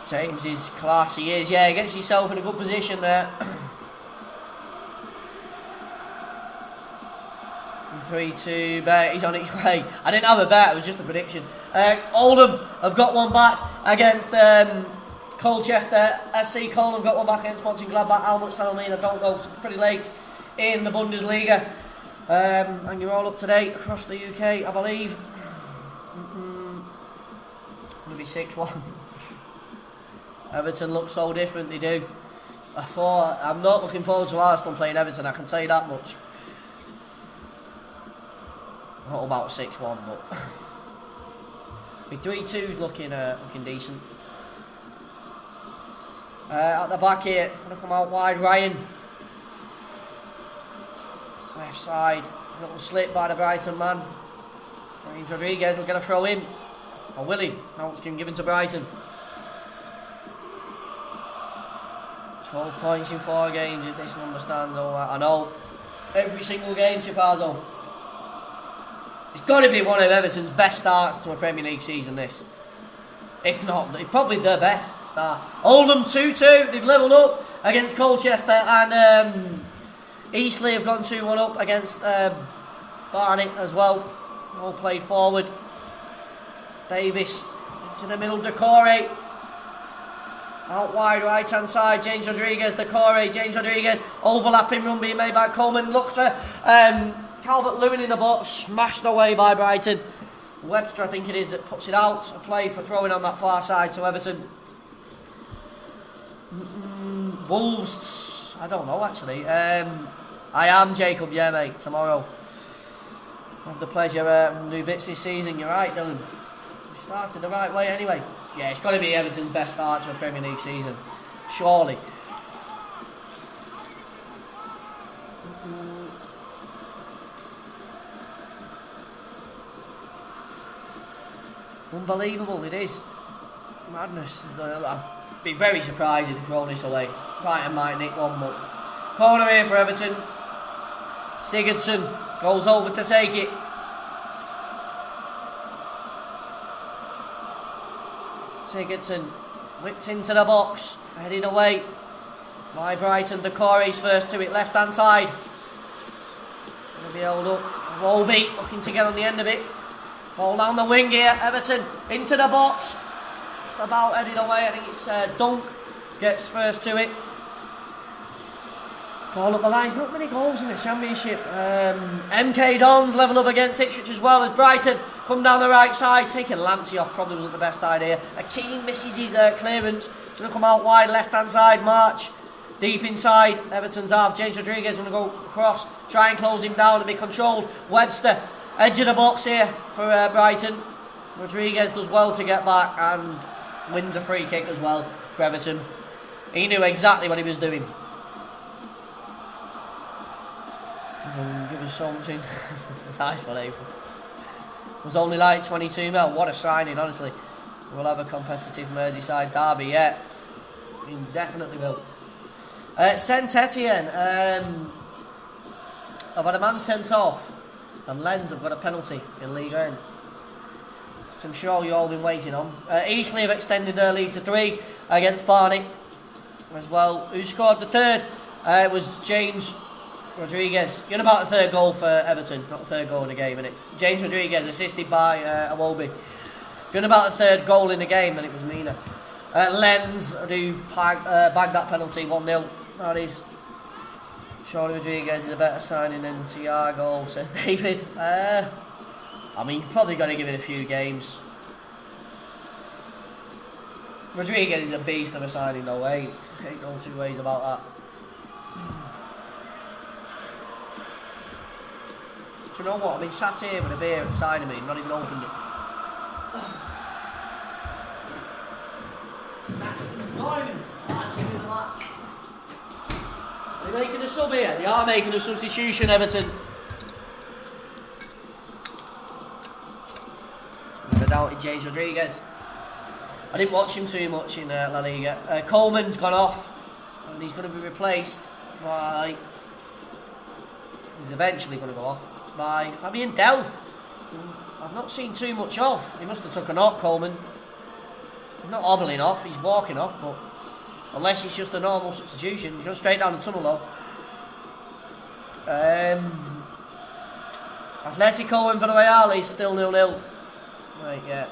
James is class, he is. Yeah, he gets himself in a good position there. 3-2, bet, he's on his way. I didn't have a bet, it was just a prediction. Oldham have got one back against Colchester. FC Cole have got one back against Mönchengladbach. How much that'll mean, I don't know. It's pretty late in the Bundesliga. And you're all up to date across the UK, I believe. Maybe 6-1. Everton look so different, they do. I'm not looking forward to Arsenal playing Everton, I can tell you that much. Not about 6-1, but big 3-2's looking decent. At the back here, it's going to come out wide. Ryan, left side, little slip by the Brighton man. James Rodriguez will get a throw in. Or will he? Now it's been given to Brighton. 12 points in 4 games if this number stands. I know. Every single game, Chipazzo. It's got to be one of Everton's best starts to a Premier League season, this. If not, probably the best start. Oldham 2-2. They've levelled up against Colchester. And Eastleigh have gone 2-1 up against Barnet as well. All played forward. Davis into the middle. Decore. Out wide, right hand side. James Rodriguez. Decore. James Rodriguez. Overlapping run being made by Coleman. Looks for Calvert-Lewin in the box. Smashed away by Brighton. Webster, I think it is, that puts it out. A play for throwing on that far side to Everton. Wolves. I don't know actually. I am Jacob, yeah mate, tomorrow. I have the pleasure of new bits this season. You're right, Dylan. We started the right way anyway. Yeah, it's got to be Everton's best start to a Premier League season. Surely. Unbelievable, it is. Madness. I'd be very surprised if they throw this away. Brighton might nick one, but corner here for Everton. Sigurdsson goes over to take it. Sigurdsson whipped into the box, heading away by Brighton. Decore's first to it, left hand side. Going to be held up. Wolby looking to get on the end of it. Ball down the wing here, Everton into the box. Just about heading away, I think it's Dunk gets first to it. Call up the lines, not many goals in the Championship. MK Dons level up against Ipswich as well as Brighton come down the right side. Taking Lamptey off probably wasn't the best idea. Akeem misses his clearance. He's going to come out wide, left hand side, March. Deep inside, Everton's half. James Rodriguez going to go across, try and close him down and be controlled. Webster, edge of the box here for Brighton. Rodriguez does well to get back and wins a free kick as well for Everton. He knew exactly what he was doing. Give us something. Nice one, April. It was only like 22 mil. What a signing, honestly. We'll have a competitive Merseyside derby, yeah. We definitely will. Saint Etienne. I've had a man sent off. And Lens have got a penalty in League 1. So I'm sure you've all been waiting on. Eastleigh have extended their lead to 3 against Barnet as well. Who scored the third? It was James Rodriguez. You're about the third goal for Everton, not the third goal in the game, innit? James Rodriguez assisted by Awobi. You're about the third goal in the game, then it was Mina. Lens do bag that penalty 1-0. That is. Surely Rodriguez is a better signing than Thiago, says David. I mean, you're probably going to give it a few games. Rodriguez is a beast of a signing, though, ain't no two ways about that. Do you know what? I've been sat here with a beer inside of me, not even opened it. Are they making a sub here? They are making a substitution, Everton. Never doubted James Rodriguez. I didn't watch him too much in La Liga. Coleman's gone off and he's going to be replaced by... He's eventually going to go off by Fabian Delph. I've not seen too much of. He must have took a knock, Coleman. He's not hobbling off, he's walking off, but... Unless it's just a normal substitution. He's going straight down the tunnel though. Atletico and Villarreal is still 0-0. Right, yeah.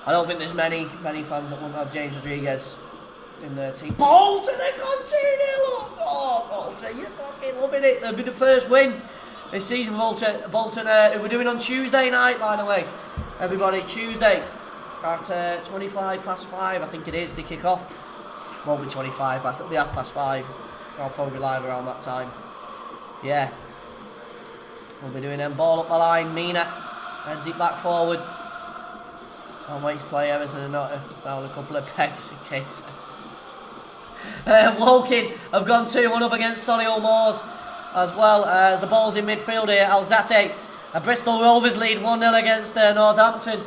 I don't think there's many fans that won't have James Rodriguez in their team. Bolton have gone 2-0 up! Oh, Bolton, you're fucking loving it. That'll be the first win this season for Bolton. We're doing on Tuesday night, by the way. Everybody, Tuesday at 25 past 5, I think it is, the kick-off. Won't be 25 past, it'll be 5:30. I'll probably be live around that time. Yeah. We'll be doing them ball up the line. Mina heads it back forward. I'll wait to play Everton and not it's down a couple of pegs in case. Woking have gone 2-1 up against Solihull Moors as well as the ball's in midfield here. Alzate. Bristol Rovers lead 1-0 against Northampton.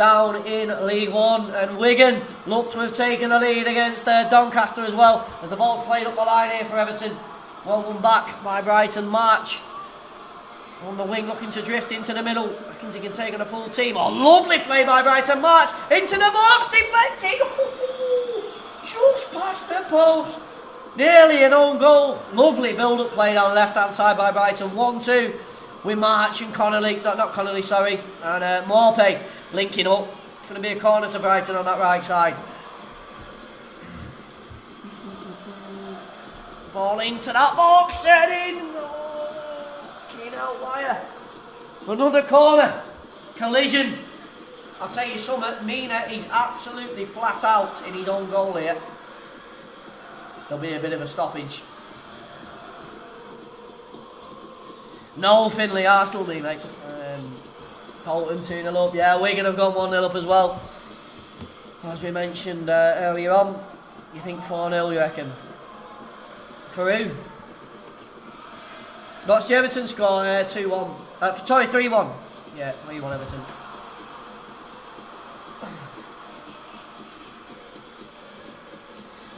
down in League One, and Wigan look to have taken the lead against Doncaster as well, as the ball's played up the line here for Everton. Well won back by Brighton. March on the wing, looking to drift into the middle. Reckons he can take on a full team. Oh, lovely play by Brighton. March into the box, deflected. Just past the post. Nearly an own goal. Lovely build-up play down the left-hand side by Brighton. 1-2 with March and Connolly, not Connolly, sorry, and Morpay linking up. It's going to be a corner to Brighton on that right side. Ball into that box, set in. Oh, keen out wire. Another corner. Collision. I'll tell you something, Mina is absolutely flat out in his own goal here. There'll be a bit of a stoppage. No, Finley, Arsenal me, mate. Bolton 2-0 up. Yeah, Wigan have gone 1-0 up as well. As we mentioned earlier on, you think 4-0, you reckon? For who? What's the Everton score? 2-1. Sorry, 3-1. Yeah, 3-1 Everton.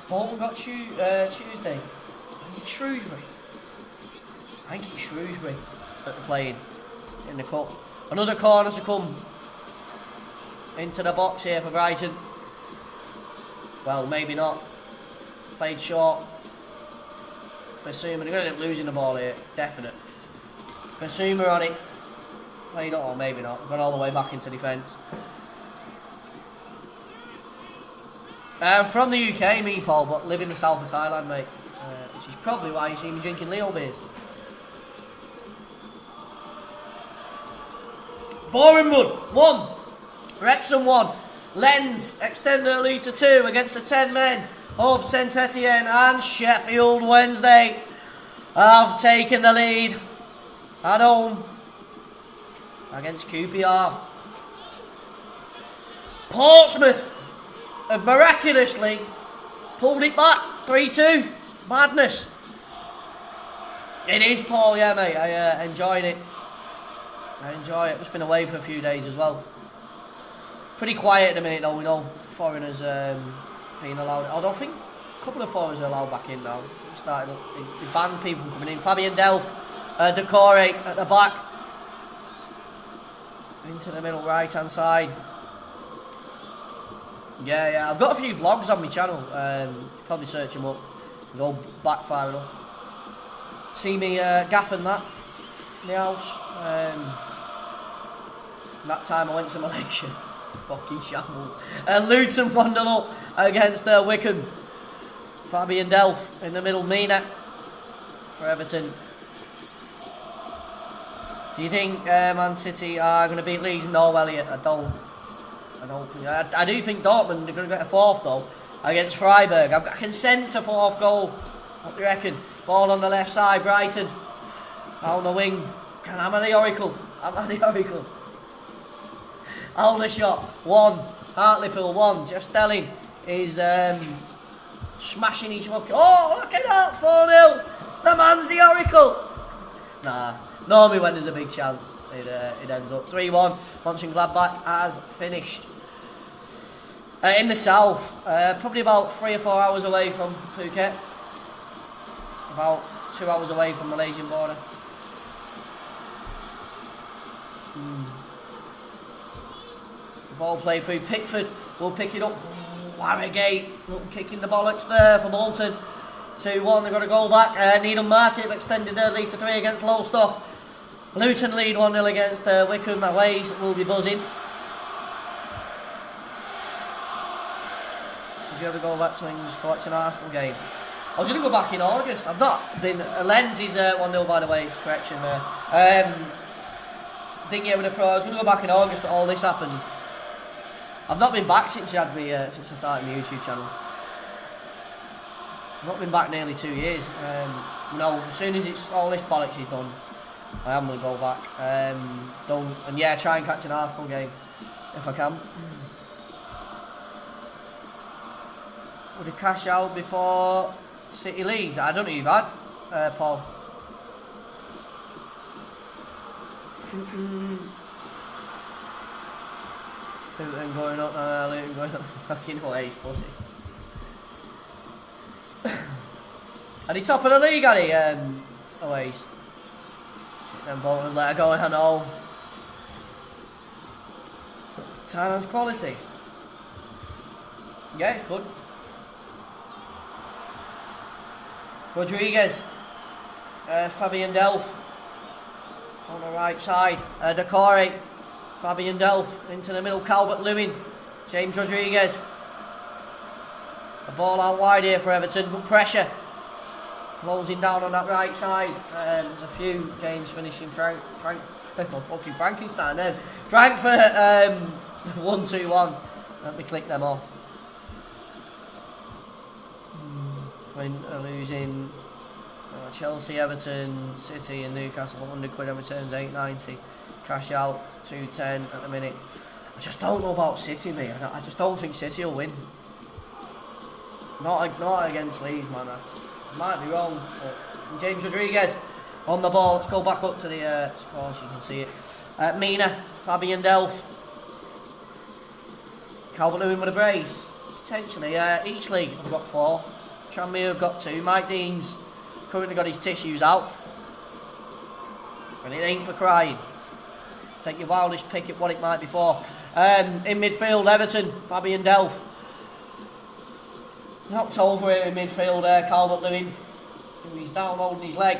Bolton got Tuesday. Is it Shrewsbury? I think it's Shrewsbury that they're playing in the cup. Another corner to come into the box here for Brighton. Well, maybe not. Played short. Basuma, they're going to end up losing the ball here. Definite. Basuma on it. Played it, or maybe not. Gone all the way back into defence. From the UK, me, Paul, but live in the south of Thailand, mate. Which is probably why you see me drinking Leo beers. Bournemouth 1, Wrexham 1. Lens extend their lead to 2 against the 10 men of St Etienne, and Sheffield Wednesday have taken the lead at home against QPR. Portsmouth have miraculously pulled it back 3-2. Madness. It is, Paul, yeah, mate. I enjoyed it. I enjoy it. Just been away for a few days as well. Pretty quiet at the minute though. We know foreigners being allowed. I don't think a couple of foreigners are allowed back in now. It started up. They banned people from coming in. Fabian Delph, Decore at the back, into the middle right hand side. Yeah. I've got a few vlogs on my channel. Probably search them up. Go back far enough. See me gaffing that in the house. That time I went to Malaysia. Fucking shamble. Luton 1-0 up against Wickham. Fabian Delph in the middle. Mina for Everton. Do you think Man City are going to beat Leeds? No, Elliot, I don't think. I do think Dortmund are going to get a fourth though against Freiburg. I can sense a fourth goal. What do you reckon? Ball on the left side. Brighton on the wing. Can I the Oracle? I'm the Oracle. Aldershot 1, Hartlepool 1. Jeff Stelling is smashing each one. Oh, look at that, 4-0. The man's the Oracle. Nah, normally when there's a big chance, it ends up 3-1. Mönchengladbach has finished. In the south, probably about 3 or 4 hours away from Phuket. About 2 hours away from the Malaysian border. Ball played through. Pickford will pick it up. Warragate kicking the bollocks there for Bolton. 2-1, they've got to go back. Needham Market have extended their lead to 3 against Lowestoft. Luton lead 1-0 against Wickham. Aways will be buzzing. Did you ever go back to England to watch an Arsenal game? I was going to go back in August. I've not been. Lens is 1-0 by the way, it's correction there. Didn't get rid of throw. I was going to go back in August, but all this happened. I've not been back since since I started my YouTube channel. I've not been back nearly 2 years. No, as soon as all this bollocks is done, I am going to go back. And yeah, try and catch an Arsenal game if I can. Would it cash out before City Leeds? I don't know you've had, Paul. Luton going up, Luton going up, fucking away, he's pussy. And he's top of the league, had he? Away. Shit, them Bolton let her go, I know. Thailand's quality. Yeah, it's good. Rodriguez. Fabian Delph. On the right side. Decore. Fabian Delph into the middle. Calvert-Lewin. James Rodriguez. The ball out wide here for Everton. Good pressure. Closing down on that right side. There's a few games finishing fucking Frankenstein then. Frankfurt 1-2-1. Let me click them off. When losing Chelsea, Everton, City and Newcastle 100 quid and returns 890. Cash out 210 at the minute. I just don't know about City, mate. I just don't think City will win. Not against Leeds, man. I might be wrong, but James Rodriguez on the ball. Let's go back up to the score so you can see it. Mina, Fabian Delph, Calvert-Lewin with a brace. Potentially. Eastleigh have got 4. Tranmere have got 2. Mike Dean's currently got his tissues out. And it ain't for crying. Take your wildest pick at what it might be for. In midfield, Everton, Fabian Delph. Knocked over here in midfield, Calvert-Lewin. He's down holding his leg.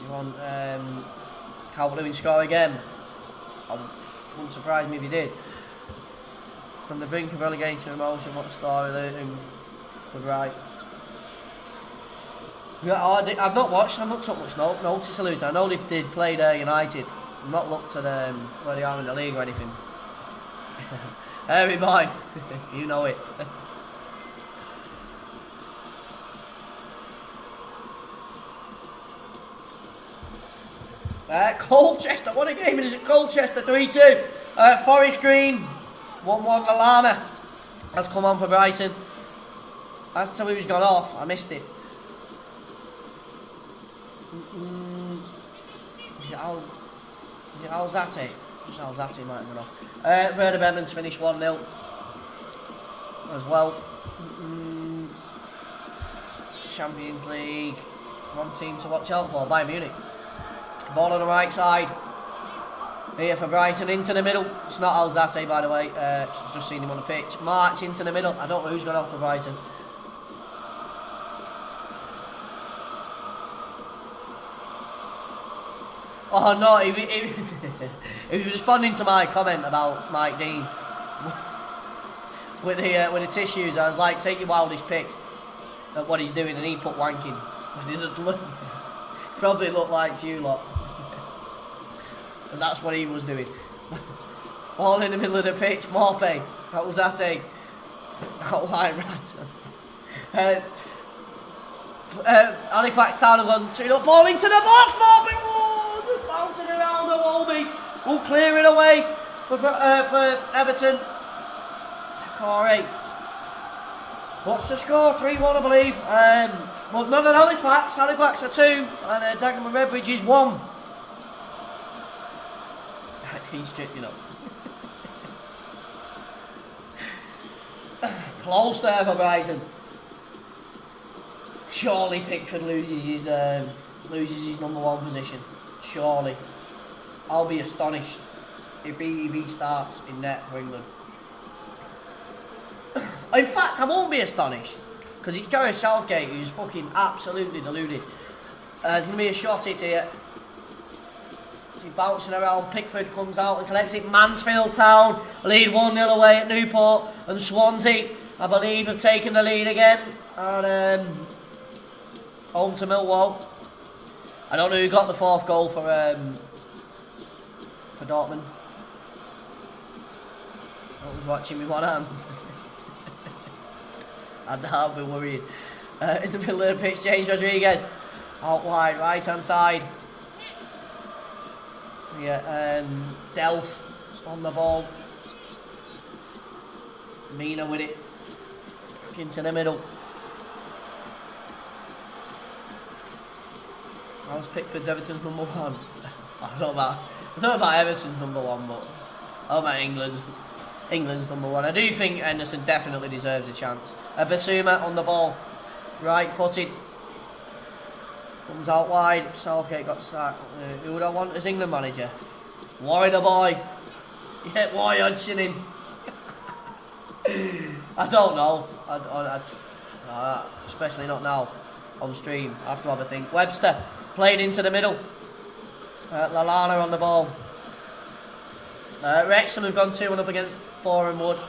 You want Calvert-Lewin score again? Wouldn't surprise me if he did. From the brink of relegation emotion, what a story Luton could write. I've not watched, I've not took much notice of Luton. I know they did play United. I've not looked at where they are in the league or anything. Harry boy, you know it. Colchester, what a game it is at Colchester, 3-2. Forest Green, 1-1 Lallana has come on for Brighton. As to who's gone off, I missed it. Is it Alzate? Alzate might have gone off. Werder Bremen's finished 1-0 as well. Champions League, one team to watch out for, Bayern Munich. Ball on the right side. Here for Brighton, into the middle. It's not Alzate, by the way. I've just seen him on the pitch. March into the middle. I don't know who's gone off for Brighton. Oh no, he was responding to my comment about Mike Dean with the tissues. I was like, take your wildest pick at what he's doing, and he put wanking. Probably looked like to you lot. And that's what he was doing. All in the middle of the pitch, Morpé. That was that a white right. Halifax Town have gone 2-0. Ball into the box, Morpé. Whoa, just bouncing around the Wolby. We'll clear it away for Everton. Decore. What's the score? 3-1, I believe. Well, not at Halifax. Halifax are 2, and Dagenham Redbridge is 1. He's stripped, you know. Close there for Brighton. Surely Pickford loses his number 1 position. Surely. I'll be astonished if he starts in net for England. In fact, I won't be astonished, because it's Gareth Southgate who's fucking absolutely deluded. There's going to be a shot hit here. He's bouncing around. Pickford comes out and collects it. Mansfield Town lead 1-0 away at Newport, and Swansea, I believe, have taken the lead again. And home to Millwall. I don't know who got the 4th goal for Dortmund. I was watching with one hand. I'd be worried. In the middle of the pitch, James Rodriguez out wide, right hand side. Yeah, Delph on the ball. Mina with it. Back into the middle. How's Pickford's Everton's number 1? I don't know about Everton's number 1, but Oh my, England's number one. I do think Henderson definitely deserves a chance. Basuma on the ball, right-footed, comes out wide. Southgate got sacked. Who would I want as England manager? Warren the boy. Yeah, why Hodgson him? I don't know. Especially not now on stream. I have to have a think. Webster played into the middle. Lallana on the ball. Wrexham have gone 2-1 up against Boreham Wood.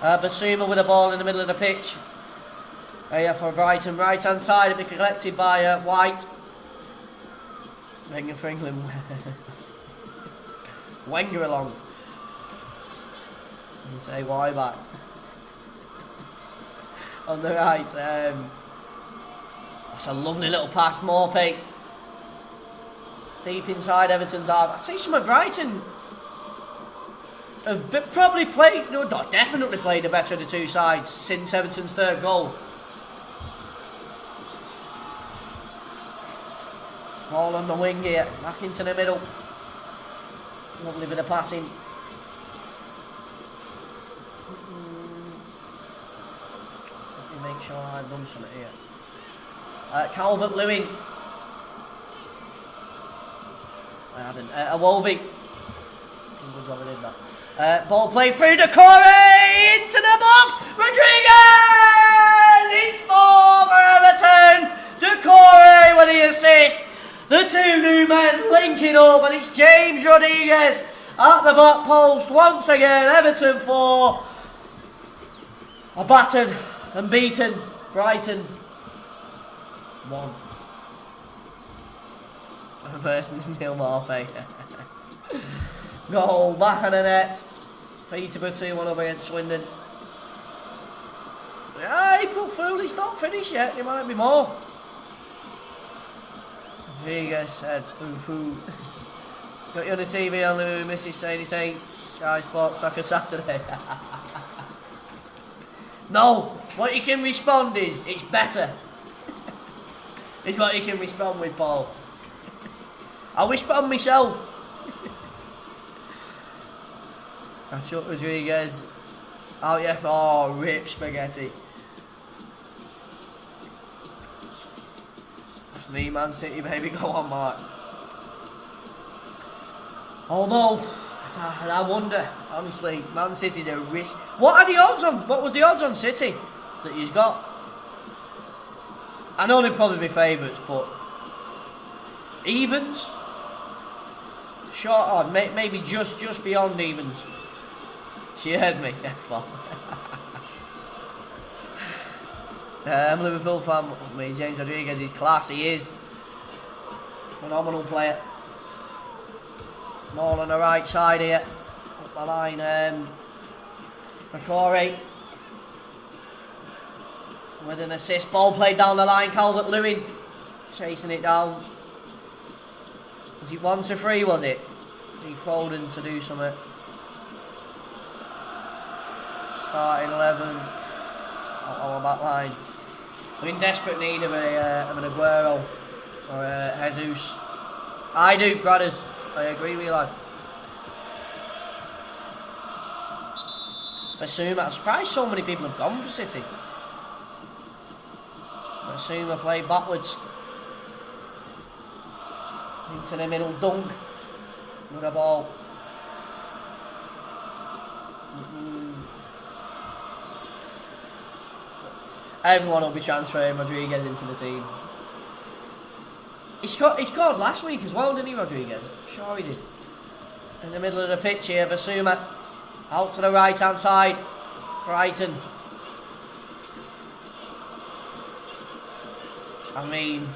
Basuma with the ball in the middle of the pitch. For Brighton, right hand side, it'll be collected by White. Wenger for England. Wenger along. And say why back. On the right. That's a lovely little pass, Morpay. Deep inside Everton's half. I'd say some of Brighton have probably played, no, definitely played the better of the two sides since Everton's third goal. Ball on the wing here, back into the middle. Lovely bit of passing. Let me make sure I've done something here. Calvert-Lewin. I hadn't. Awobi. Good job I did that. Ball played through Decore into the box. Rodriguez! It's 4 for Everton. Decore with the assist. The two new men linking up, and it's James Rodriguez at the back post once again. Everton 4. A battered and beaten Brighton 1. First Neil Morphy. Goal back on the net. Peterborough 2-1 up against Swindon. April Fool, it's not finished yet. There might be more. Rodriguez said, foo. Got you on the TV on the Mrs. Sadie Saints, Sky Sports Soccer Saturday. No, what you can respond is, it's better. It's what you can respond with, Paul. I respond myself. That's what Rodriguez. Oh yeah, oh, rip spaghetti. That's me, Man City, baby. Go on, Mark. Although, I wonder, honestly, Man City's a risk. What are the odds on? What was the odds on City that he's got? I know they'd probably be favourites, but evens. Short on, maybe just beyond evens. She heard me. F1. I'm a Liverpool fan. James Rodriguez is class. He is phenomenal player. Ball on the right side here. Up the line. McCory with an assist. Ball played down the line. Calvert-Lewin chasing it down. Was it 1-3? Was it? He Foden to do something. Starting 11 on the back line. We're in desperate need of an Aguero or a Jesus. I do, brothers. I agree with you, lad. Basuma, I'm surprised so many people have gone for City. Basuma played backwards. Into the middle, dunk. With a ball. Everyone will be transferring Rodriguez into the team. He scored last week as well, didn't he, Rodriguez? I'm sure he did. In the middle of the pitch here, Basuma. Out to the right hand side. Brighton. I mean,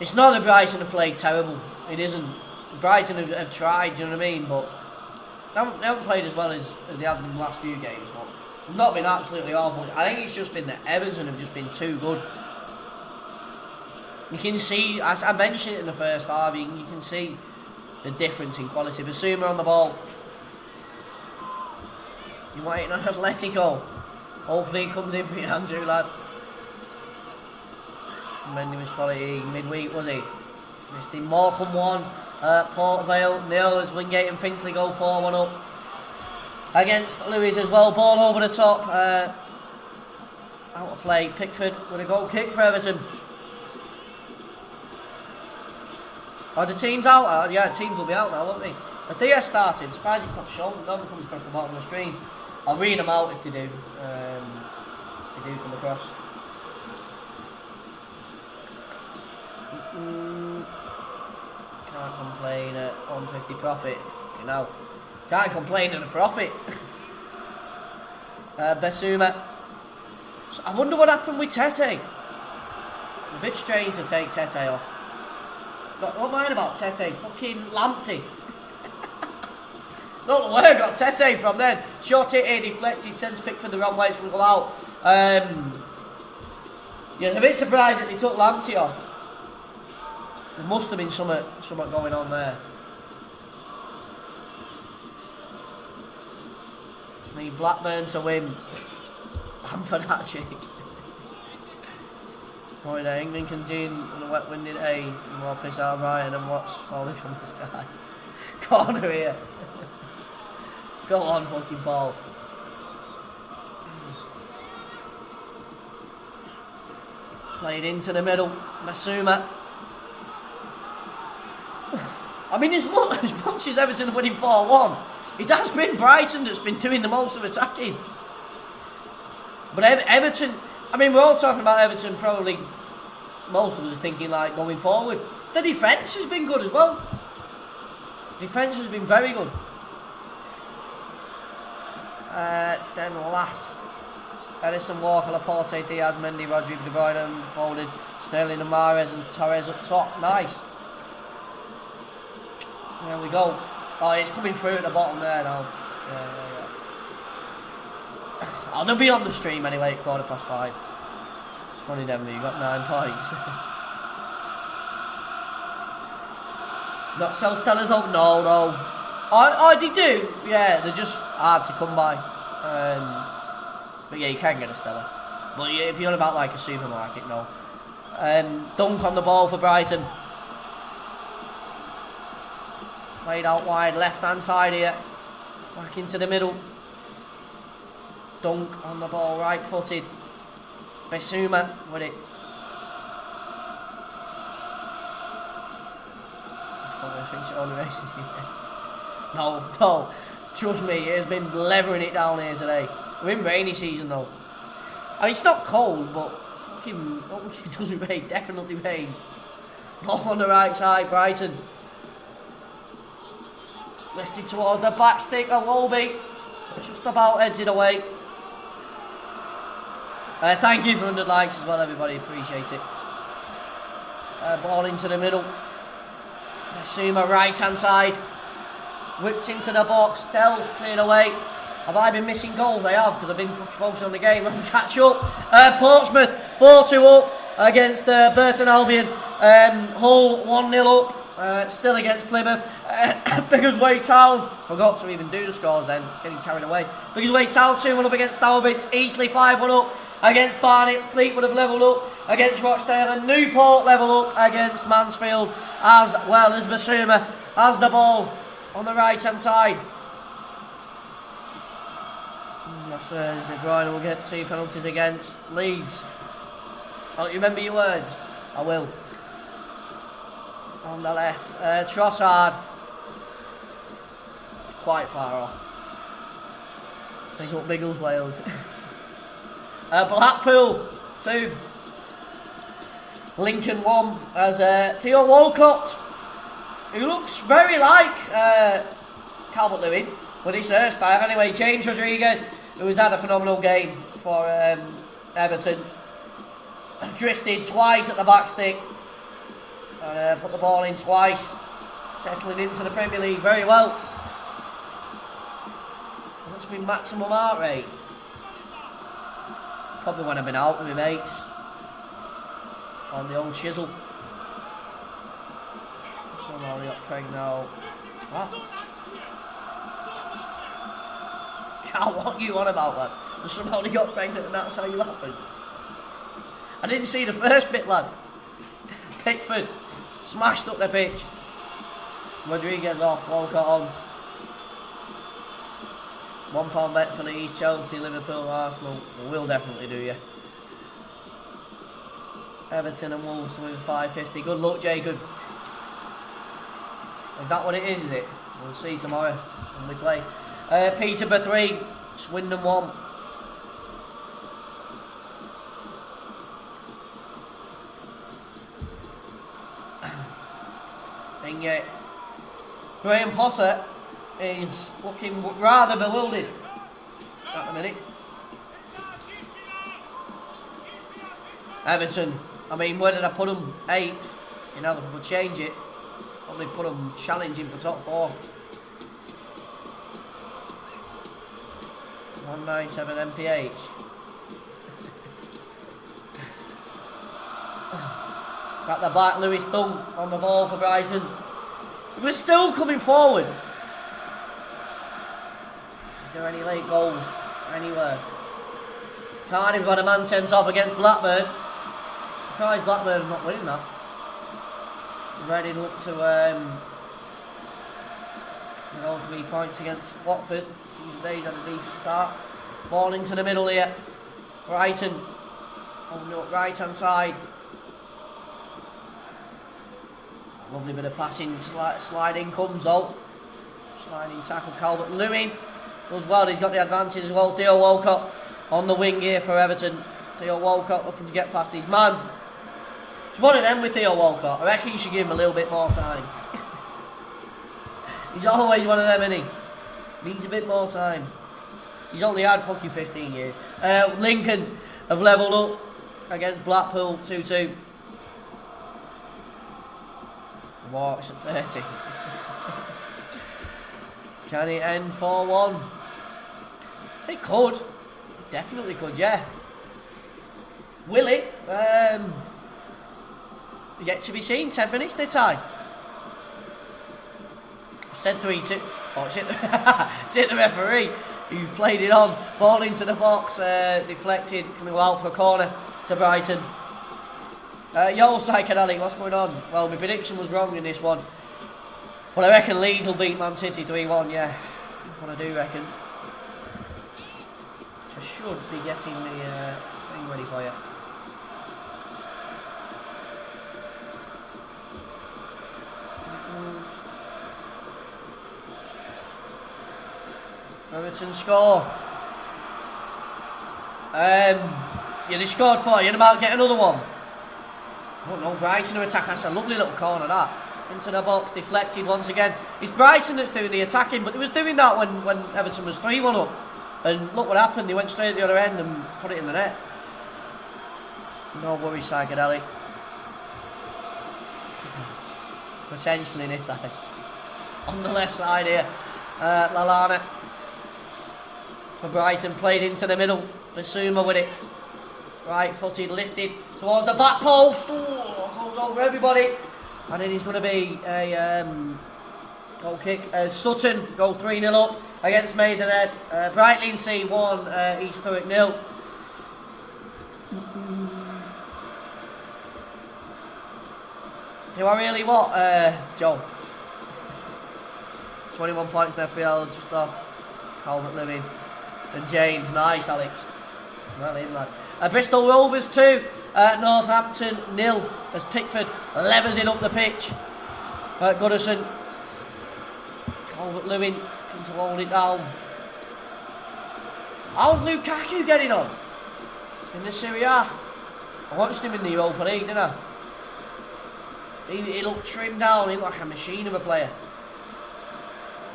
it's not that Brighton have played terrible. It isn't. Brighton have tried, do you know what I mean? But they haven't played as well as they have in the last few games. But they've not been absolutely awful. I think it's just been that Everton have just been too good. You can see, as I mentioned it in the first half, you can see the difference in quality. Basuma on the ball. You're waiting on Atletico. Hopefully it comes in for you, Andrew, lad. Mendy was quality midweek, was he? Missed him. Morecambe 1. Port Vale 0 as Wingate and Finchley go 4-1 up. against Lewis as well. Ball over the top. Out of play. Pickford with a goal kick for Everton. Are the teams out? Yeah, the teams will be out now, won't they? Are they starting? Surprised it's not shown. None comes across the bottom of the screen. I'll read them out if they do. They do come across. Can't complain at 150 profit. You know, can't complain at a profit. Basuma. So I wonder what happened with Tete. A bit strange to take Tete off. Don't mind about Tete. Fucking Lamptey. Don't know where I got Tete from then. Shot it in, deflected, sends Pickford the wrong way, it's going to go out. Yeah, I'm a bit surprised that they took Lamptey off. There must have been something going on there. Just need Blackburn to win. Bamford hat-trick. Boy, England can do on a wet windy day. More piss out of Brighton and what's falling from the sky. Corner here. Go on, fucking Paul. Played into the middle. Basuma. I mean, as much as Everton winning 4-1, it has been Brighton that's been doing the most of attacking. But Everton, I mean, we're all talking about Everton, probably most of us are thinking like going forward. The defence has been good as well. Defence has been very good. Then last, Edison, Walker, Laporte, Diaz, Mendy, Rodrigo, De Bruyne, folded, Sterling and Mahrez and Torres up top. Nice. There we go. Oh, it's coming through at the bottom there now. Yeah. Oh, they'll be on the stream anyway at 5:15. It's funny, Denver, you got 9 points. Not sell Stellas out? No. Oh, they do. Yeah, they're just hard to come by. But yeah, you can get a Stella. But yeah, if you're on about like a supermarket, no. Dunk on the ball for Brighton. Played out wide, left hand side here. Back into the middle. Dunk on the ball, right footed. Basuma with it. No. Trust me, it has been leathering it down here today. We're in rainy season though. I mean, it's not cold, but fucking it doesn't rain. Definitely rains. Ball on the right side, Brighton. Lifted towards the back stick of Wolby. Just about headed away. Thank you for 100 likes as well, everybody. Appreciate it. Ball into the middle. Basuma, right hand side. Whipped into the box. Delv cleared away. Have I been missing goals? I have, because I've been focusing on the game. Catch up. Portsmouth 4-2 up against Burton Albion. Hull 1-0 up. Still against Plymouth. Biggleswade Town. Forgot to even do the scores then. Getting carried away. Biggleswade Town 2-1 up against Stourbridge. Eastleigh 5-1 up against Barnet. Fleetwood have levelled up against Rochdale. And Newport level up against Mansfield. As well as Basuma has the ball on the right hand side. That's De Bruyne will get 2 penalties against Leeds. Oh, you remember your words? I will. On the left, Trossard. Quite far off. Pick up Biggles, Wales. Blackpool 2. Lincoln 1 as Theo Walcott, who looks very like Calvert-Lewin with his hairstyle. Anyway, James Rodriguez, who has had a phenomenal game for Everton, drifted twice at the back stick. Put the ball in twice, settling into the Premier League very well. What's been maximum heart rate? Probably when I've been out with my mates on the old chisel. Somebody got pregnant. What? What you on about, lad? And somebody got pregnant and that's how you happened. I didn't see the first bit, lad. Pickford smashed up the pitch. Rodriguez off, Walcott on. £1 bet for these, Chelsea, Liverpool, Arsenal. Will definitely do you. Everton and Wolves to win 550. Good luck, Jacob. Is that what it is it? We'll see tomorrow when we play. Peterborough 3, Swindon 1. And Graham Potter is looking rather bewildered at the minute. Everton, I mean, where did I put them? 8th. You know, if I could change it, probably put them challenging for top 4. 197 MPH. At the back, Lewis Dunk on the ball for Brighton. We're still coming forward. Is there any late goals anywhere? Cardiff got a man sent off against Blackburn. Surprised Blackburn not winning that. Reading look to go 3 points against Watford. Season Days had a decent start. Ball into the middle here. Brighton on the right hand side. Lovely bit of passing, sliding comes though. Sliding tackle, Calvert-Lewin does well, he's got the advantage as well. Theo Walcott on the wing here for Everton. Theo Walcott looking to get past his man. It's one of them with Theo Walcott. I reckon you should give him a little bit more time. He's always one of them, isn't he? Needs a bit more time. He's only had fucking 15 years. Lincoln have levelled up against Blackpool 2-2. Walks at 30. Can it end 4-1? It could. It definitely could, yeah. Will it? Yet to be seen. 10 minutes this time. I said 3-2. Oh, it's hit the referee who's played it on. Ball into the box. Deflected. Coming out for a corner to Brighton. Yo, Psychedelic, what's going on? Well, my prediction was wrong in this one. But I reckon Leeds will beat Man City 3-1, yeah. That's what I do reckon. Which I should be getting the thing ready for you. Everton score. Yeah, they scored 4. You're about to get another one. Oh no, Brighton attack. That's a lovely little corner, that. Into the box, deflected once again. It's Brighton that's doing the attacking, but they was doing that when Everton was 3-1 up. And look what happened, they went straight at the other end and put it in the net. No worries, Psychedelic. Potentially in it, on the left side here. Lallana for Brighton, played into the middle. Basuma with it. Right footed, lifted towards the back post. Oh, goes over everybody. And then he's going to be a goal kick. Sutton go 3-0 up against Maidenhead. Brightlingsea 1, East Thurrock 0. Do I really what, Joe? 21 points in FPL, just off Calvert-Lewin and James. Nice, Alex. Well in, lad. Bristol Rovers 2, Northampton 0 as Pickford levers it up the pitch. Goodison, Calvert-Lewin looking to hold it down. How's Lukaku getting on in the Serie A? I watched him in the Europa League, didn't I? He looked trimmed down, he looked like a machine of a player.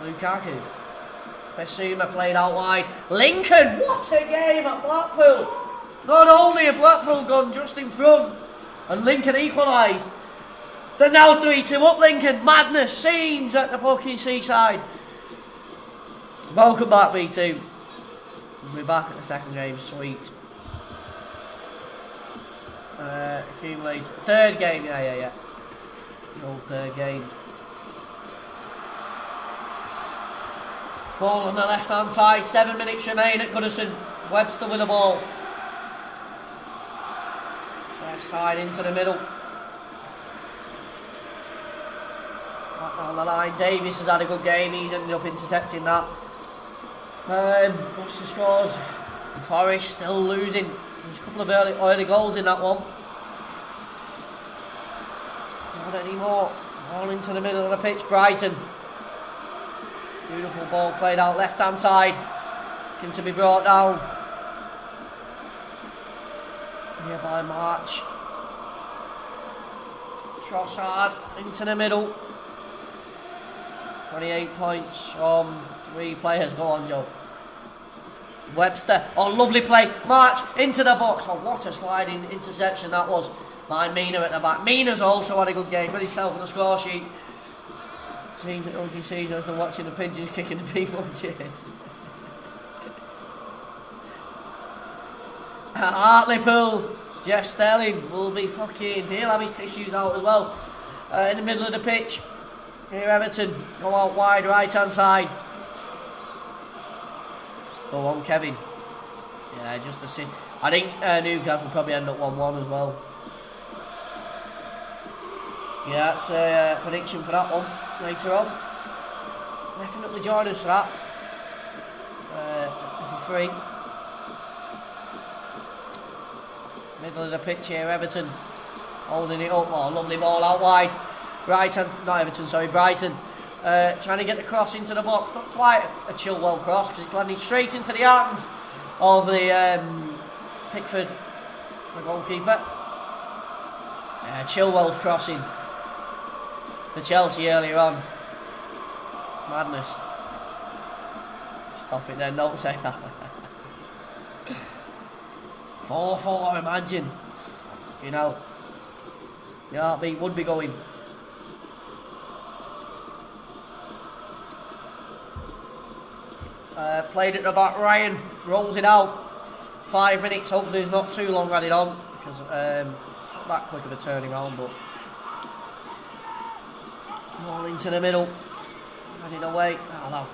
Lukaku. Basuma played out wide. Lincoln, what a game at Blackpool! Not only have Blackpool gone just in front and Lincoln equalised, they're now 3-2 up. Lincoln, madness, scenes at the fucking seaside. Welcome back, V2. We'll be back at the second game, sweet. Accumulate. Third game, yeah. The old third game. Ball on the left hand side, 7 minutes remain at Goodison. Webster with the ball. Left side into the middle. Back down the line. Davis has had a good game. He's ended up intercepting that. What's the scores? Forest still losing. There's a couple of early goals in that one. Not anymore. All into the middle of the pitch. Brighton. Beautiful ball played out left hand side. Looking to be brought down. Here by March. Trossard into the middle. 28 points from 3 players. Go on, Joe. Webster. Oh, lovely play. March into the box. Oh, what a sliding interception that was by Mina at the back. Mina's also had a good game. Got himself on the score sheet. Seems that Unky sees us than watching the pigeons kicking the people on chairs. Hartlepool. Jeff Sterling will be fucking... He'll have his tissues out as well. In the middle of the pitch. Here Everton. Go out wide, right hand side. Go on, Kevin. Yeah, just assist. I think Newcastle will probably end up 1-1 as well. Yeah, that's a prediction for that one later on. Definitely join us for that. For free. Middle of the pitch here, Everton holding it up. Oh, lovely ball out wide. Brighton. Trying to get the cross into the box. Not quite a Chilwell cross because it's landing straight into the hands of the Pickford, the goalkeeper. Chilwell's crossing for Chelsea earlier on. Madness. Stop it then, don't say that. 4-4, imagine. You know. The heartbeat would be going. Played at the back, Ryan rolls it out. 5 minutes, hopefully it's not too long added on because not that quick of a turning around, but all into the middle, adding away. I'll have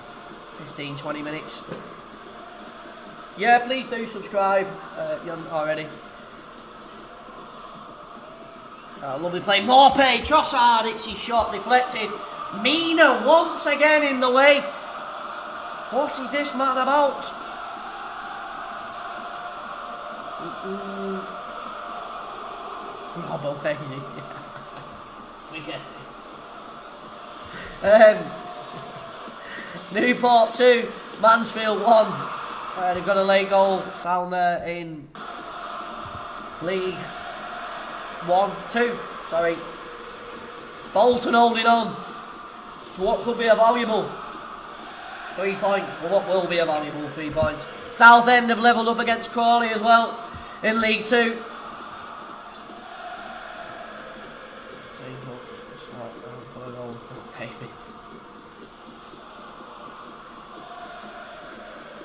15-20 minutes. Yeah, please do subscribe if you haven't already. Lovely play, Morpay, Trossard, it's his shot, deflected. Mina once again in the way. What is this man about? Robbo Fexy. Forget it. Newport 2, Mansfield 1. They've got a late goal down there in League 2. Sorry. Bolton holding on to what could be a valuable 3 points. Well, what will be a valuable 3 points. Southend have levelled up against Crawley as well in League 2.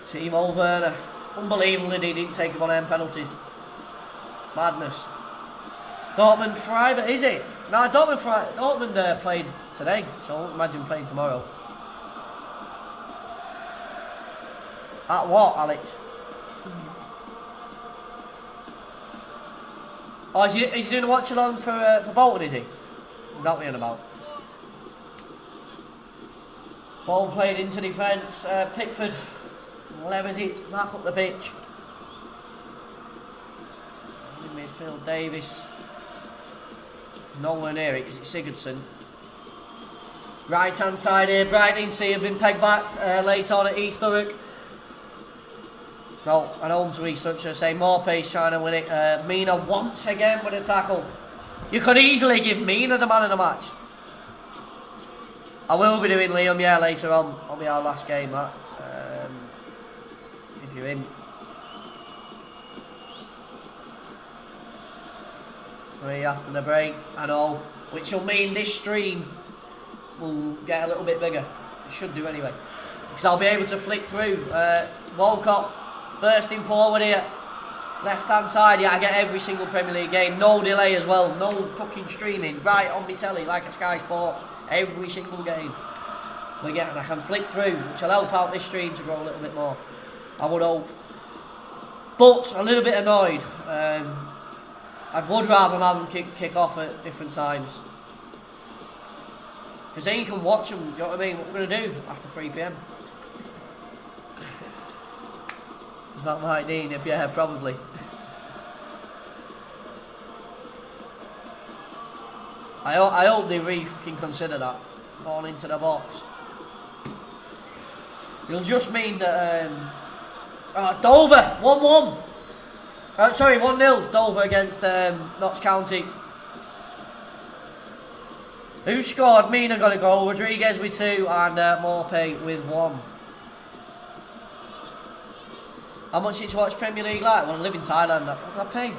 Timo Werner. Unbelievable that he didn't take him on end penalties. Madness. Dortmund Freiburg, is it? No, Dortmund played today, so I won't imagine playing tomorrow. At what, Alex? Oh, is he doing a watch along for Bolton, is he? Is that what you're about? Ball played into defence. Pickford levers it back up the pitch. In midfield, Davis. He's nowhere near it because it's Sigurdsson. Right hand side here, Brighton have been pegged back late on at East Thurrock. No, and home to East Thurrock, should I say. Morpay's trying to win it. Mina once again with a tackle. You could easily give Mina the man of the match. I will be doing Liam, yeah, later on. That'll be our last game, that. If you're in. 3 after the break, I know. Which will mean this stream will get a little bit bigger. It should do anyway. Because I'll be able to flick through. Walcott bursting forward here. Left hand side, yeah, I get every single Premier League game. No delay as well. No fucking streaming. Right on my telly like a Sky Sports. Every single game we get, and I can flick through, which will help out this stream to grow a little bit more, I would hope. But a little bit annoyed. I would rather have them kick off at different times. Because then you can watch them, do you know what I mean? What we're going to do after 3 PM. Is that Mike Dean? Yeah, probably. I hope they can consider that. Ball into the box. It'll just mean that Dover 1-1. Sorry, 1-0 Dover against Notts County. Who scored? Mina got a goal. Rodriguez with 2 and Morpay with 1. How much did you watch Premier League like? Well, I live in Thailand. What did I pay?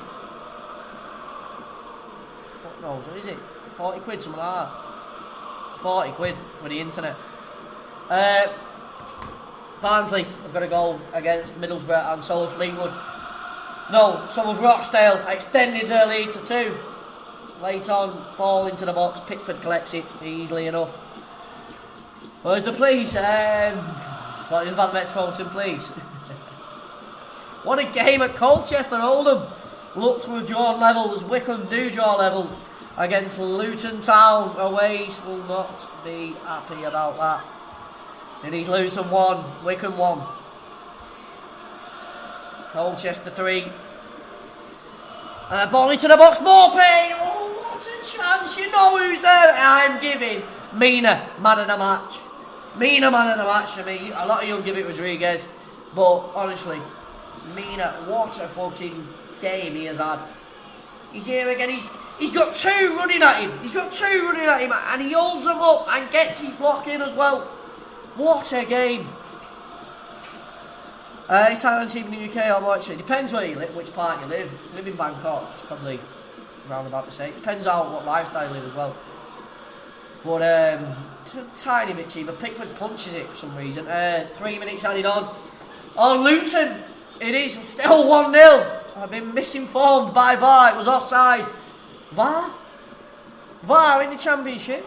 Fuck knows, what is it? 40 quid, something like that. 40 quid with the internet. Barnsley have got a goal against Middlesbrough, and so have Fleetwood. No, so have Rochdale extended their lead to 2. Late on, ball into the box. Pickford collects it easily enough. Where's the police? Thought he was about the Metropolitan Police. What a game at Colchester. Oldham look to have drawn level as Wycombe do draw level against Luton Town. Aways will not be happy about that. It is Luton 1, Wycombe 1. Colchester 3. Ball into the box, Morpay. Oh, what a chance. You know who's there. I'm giving Mina man of the match. Mina man of the match. I mean, a lot of you'll give it Rodriguez, but honestly, Mina, what a fucking game he has had. He's here again. He's got 2 running at him. And he holds them up and gets his block in as well. What a game. It's Thailand team in the UK or watch it. Depends where you live, which part you live. If you live in Bangkok, it's probably around about the same. Depends on what lifestyle you live as well. But it's a tiny bit cheaper. Pickford punches it for some reason. 3 minutes added on. Oh, Luton. It is still 1-0. I've been misinformed by VAR. It was offside. VAR? VAR in the Championship?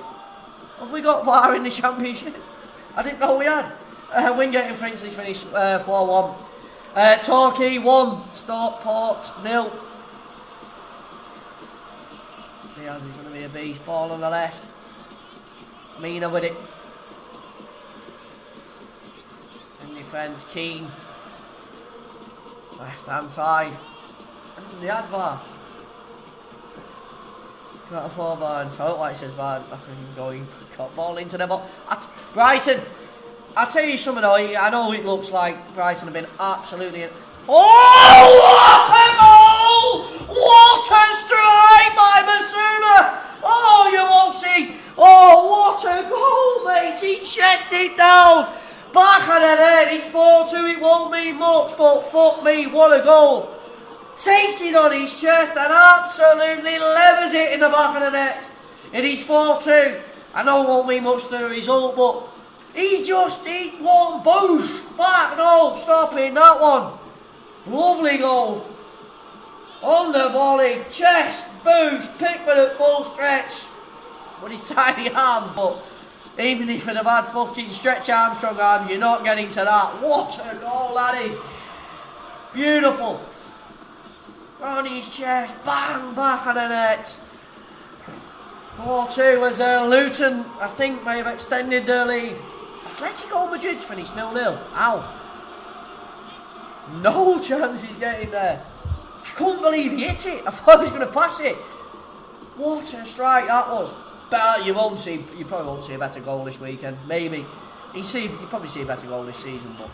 Have we got VAR in the Championship? I didn't know we had. Wingate and Finchley's finished 4-1. Torquay 1, Stockport 0. Diaz is going to be a beast. Ball on the left. Mina with it. In defence, Keane. Left hand side. I didn't they had VAR. Not a 4 bar, so I don't like it says VAR. Nothing going. Got ball into the ball. Brighton. I'll tell you something though, I know it looks like Brighton have been absolutely... Oh, what a goal! What a strike by Basuma! Oh, you won't see... Oh, what a goal, mate! He chests it down! Back of the net, it's 4-2, it won't mean much, but fuck me, what a goal! Takes it on his chest and absolutely levers it in the back of the net. It is 4-2. I know it won't mean much to the result, but... He just did one boost back, no stopping that one. Lovely goal. On the volley, chest, boost, Pickford at full stretch. With his tiny arms, but even if he'd have had fucking stretch Armstrong arms, you're not getting to that. What a goal that is. Beautiful. On his chest, bang, back of the net. 4-2 as Luton, I think, may have extended their lead. Atletico Madrid's finished 0-0. Ow. No chance he's getting there. I couldn't believe he hit it. I thought he was going to pass it. What a strike that was. But you probably won't see a better goal this weekend. Maybe. You probably see a better goal this season, but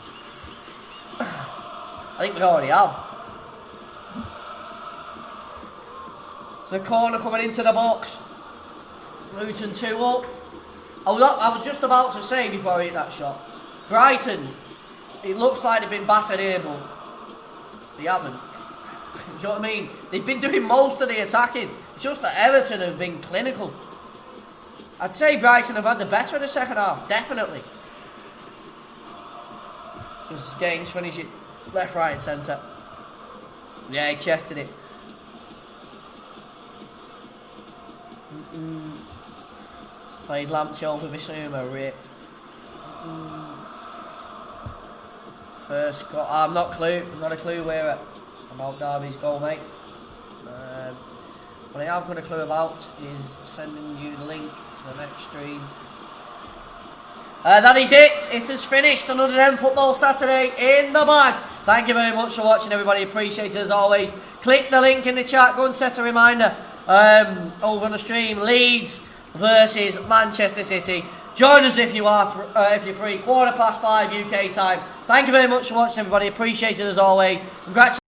I think we already have. The corner coming into the box. Luton 2 up. I was just about to say before I hit that shot, Brighton, it looks like they've been battered here, but they haven't. Do you know what I mean? They've been doing most of the attacking. It's just that Everton have been clinical. I'd say Brighton have had the better of the second half, definitely. This game's finishing left, right and centre. Yeah, he chested it. Played Lamptey over Bissouma, rip. First goal. I've not a clue where about Derby's goal, mate. What I have got a clue about is sending you the link to the next stream. That is it. It has finished. Another Denv Football Saturday in the bag. Thank you very much for watching, everybody. Appreciate it as always. Click the link in the chat. Go and set a reminder over on the stream. Leeds versus Manchester City. Join us if you are, if you're free. 5:15 UK time. Thank you very much for watching, everybody. Appreciate it as always. Congratulations.